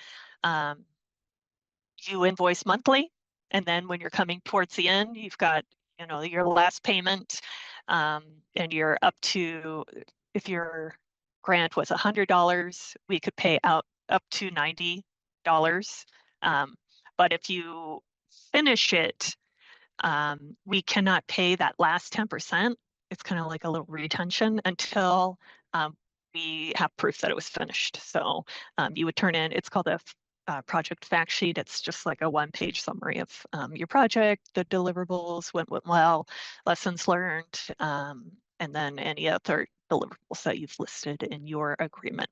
you invoice monthly, and then when you're coming towards the end, you've got your last payment and you're up to, if your grant was $100, we could pay out up to $90. But if you finish it, we cannot pay that last 10%. It's kind of like a little retention until we have proof that it was finished. So you would turn in, it's called a project fact sheet. It's just like a one-page summary of your project, the deliverables, what went well, lessons learned, and then any other deliverables that you've listed in your agreement.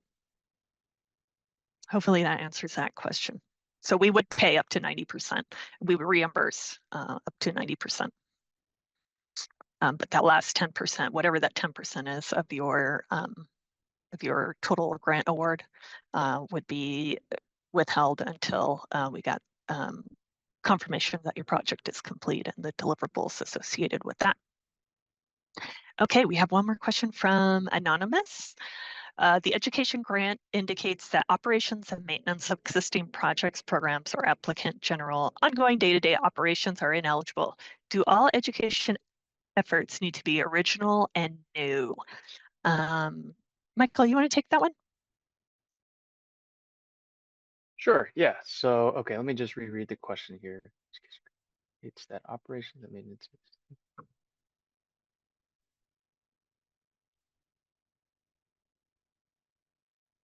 Hopefully that answers that question. So we would pay up to 90%. We would reimburse up to 90%. But that last 10%, whatever that 10% is of your total grant award, would be withheld until we got confirmation that your project is complete and the deliverables associated with that. Okay, we have one more question from Anonymous. The education grant indicates that operations and maintenance of existing projects, programs, or applicant general ongoing day-to-day operations are ineligible. Do all education efforts need to be original and new? Michael, you want to take that one?
Sure, yeah. So, okay, let me just reread the question here. It's that operations and maintenance.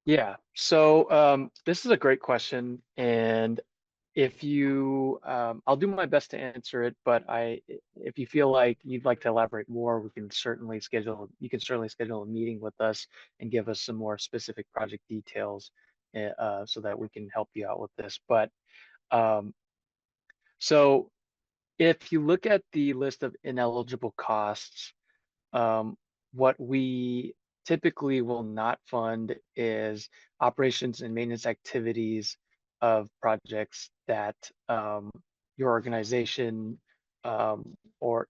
Yeah, so this is a great question, and if you, I'll do my best to answer it, but if you feel like you'd like to elaborate more, you can certainly schedule a meeting with us and give us some more specific project details, so that we can help you out with this. But so if you look at the list of ineligible costs, what we typically will not fund is operations and maintenance activities of projects that your organization your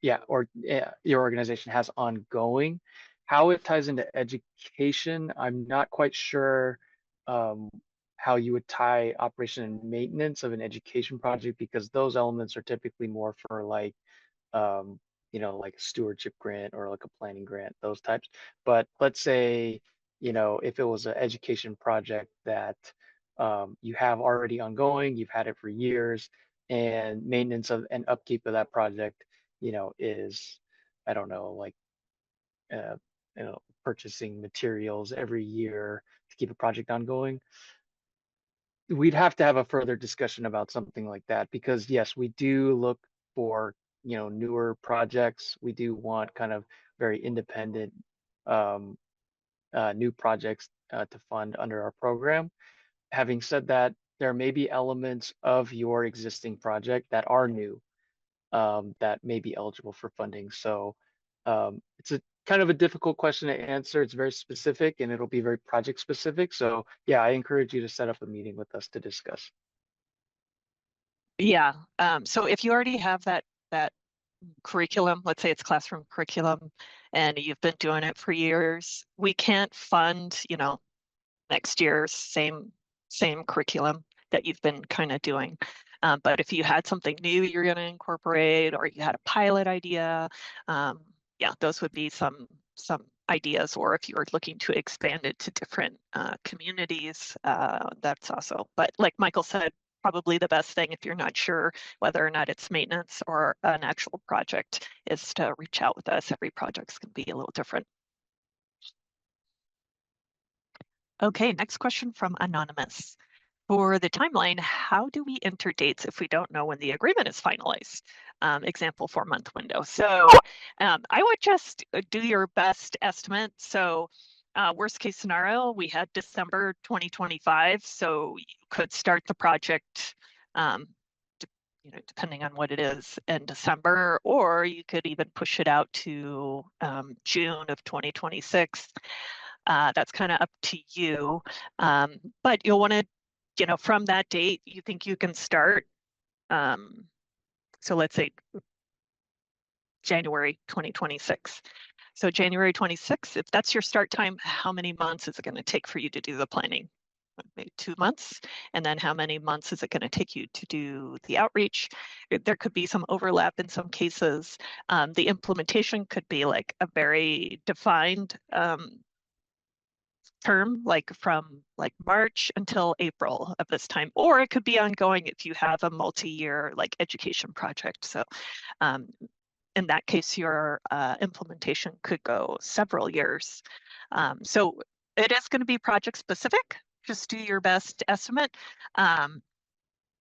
organization has ongoing. How it ties into education, I'm not quite sure how you would tie operation and maintenance of an education project, because those elements are typically more for like like a stewardship grant or like a planning grant, those types. But let's say, if it was an education project that you have already ongoing, you've had it for years, and maintenance of and upkeep of that project, is, I don't know, like, uh, purchasing materials every year to keep a project ongoing. We'd have to have a further discussion about something like that, because yes, we do look for newer projects. We do want kind of very independent new projects to fund under our program. Having said that, there may be elements of your existing project that are new, that may be eligible for funding. So it's a kind of a difficult question to answer. It's very specific and it'll be very project specific. So yeah, I encourage you to set up a meeting with us to discuss.
Yeah. So if you already have that curriculum, let's say it's classroom curriculum, and you've been doing it for years, we can't fund, next year's same curriculum that you've been kind of doing. But if you had something new you're going to incorporate, or you had a pilot idea, yeah, those would be some ideas. Or if you're looking to expand it to different communities, that's also. But like Michael said, probably the best thing, if you're not sure whether or not it's maintenance or an actual project, is to reach out with us. Every project's can be a little different. Okay, next question from Anonymous. For the timeline, how do we enter dates if we don't know when the agreement is finalized? Example, 4-month window. So I would just do your best estimate. So worst case scenario, we had December 2025. So you could start the project, depending on what it is, in December, or you could even push it out to June of 2026. That's kind of up to you. But you'll want to, from that date, you think you can start. So let's say January 2026. So January 26th, if that's your start time, how many months is it going to take for you to do the planning? maybe 2 months, and then how many months is it going to take you to do the outreach? There could be some overlap in some cases. The implementation could be like a very defined term, like from like March until April of this time, or it could be ongoing if you have a multi-year like education project. So in that case, your implementation could go several years. So it is going to be project specific. Just do your best estimate.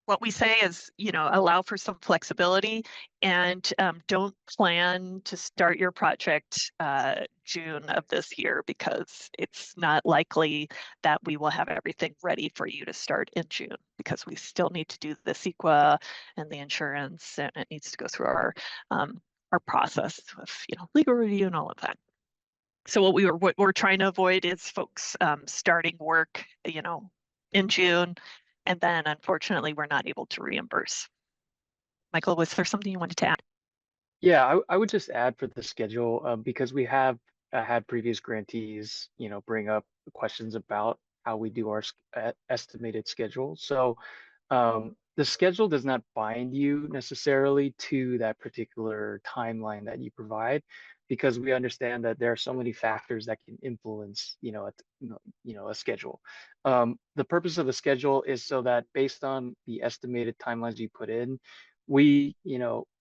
What we say is, allow for some flexibility and don't plan to start your project June of this year, because it's not likely that we will have everything ready for you to start in June, because we still need to do the CEQA and the insurance, and it needs to go through our process of legal review and all of that. So what we're trying to avoid is folks starting work in June, and then unfortunately we're not able to reimburse. Michael, was there something you wanted to add?
Yeah, I would just add for the schedule, because we have had previous grantees, bring up questions about how we do our estimated schedule. So the schedule does not bind you necessarily to that particular timeline that you provide, because we understand that there are so many factors that can influence, a schedule. The purpose of the schedule is so that based on the estimated timelines you put in, we,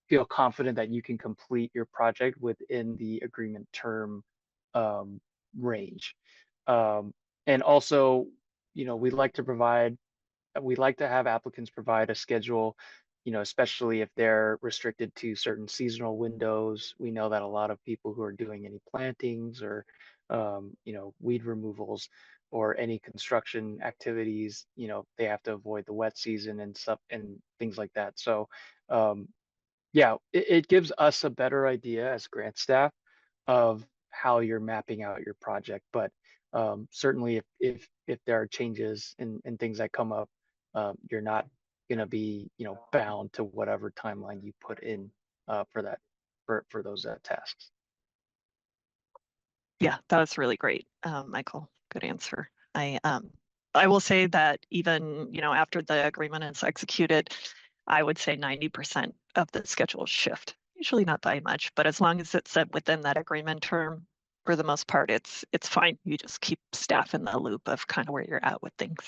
feel confident that you can complete your project within the agreement term range. And also, we'd like to have applicants provide a schedule, especially if they're restricted to certain seasonal windows. We know that a lot of people who are doing any plantings or, weed removals or any construction activities, they have to avoid the wet season and stuff and things like that. So, yeah, it gives us a better idea as grant staff of how you're mapping out your project. But certainly if there are changes and things that come up, you're not going to be bound to whatever timeline you put in for that for those tasks.
Yeah, that was really great, Michael. Good answer. I will say that even after the agreement is executed, I would say 90% of the schedule shift. Usually not by much, but as long as it's set within that agreement term, for the most part, it's fine. You just keep staff in the loop of kind of where you're at with things.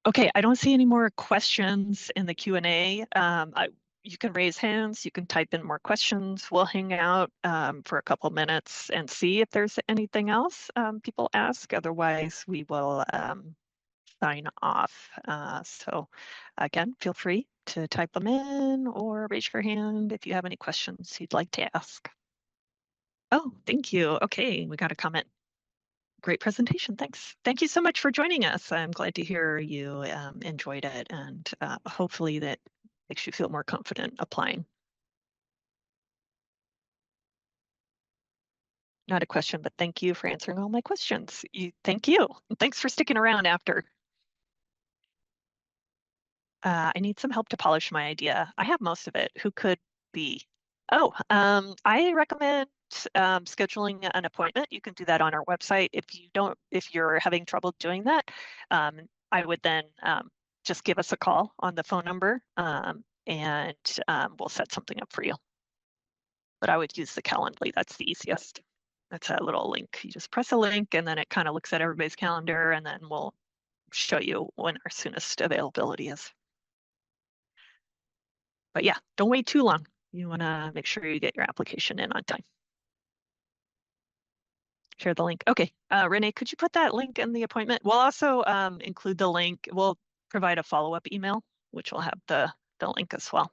Okay, I don't see any more questions in the Q&A. You can raise hands, you can type in more questions. We'll hang out for a couple minutes and see if there's anything else people ask. Otherwise, we will sign off. So again, feel free to type them in or raise your hand if you have any questions you'd like to ask. Oh, thank you. Okay, we got a comment. Great presentation, thanks. Thank you so much for joining us. I'm glad to hear you enjoyed it, and hopefully that makes you feel more confident applying. Not a question, but thank you for answering all my questions. Thank you. Thanks for sticking around after. I need some help to polish my idea. I have most of it. Who could be? Oh, I recommend scheduling an appointment. You can do that on our website. If you're having trouble doing that, I would then just give us a call on the phone number, and we'll set something up for you. But I would use the Calendly. That's the easiest. That's a little link. You just press a link, and then it kind of looks at everybody's calendar, and then we'll show you when our soonest availability is. But yeah, don't wait too long. You want to make sure you get your application in on time. Share the link. Okay, Renee, could you put that link in the appointment? We'll also include the link. We'll provide a follow-up email, which will have the link as well.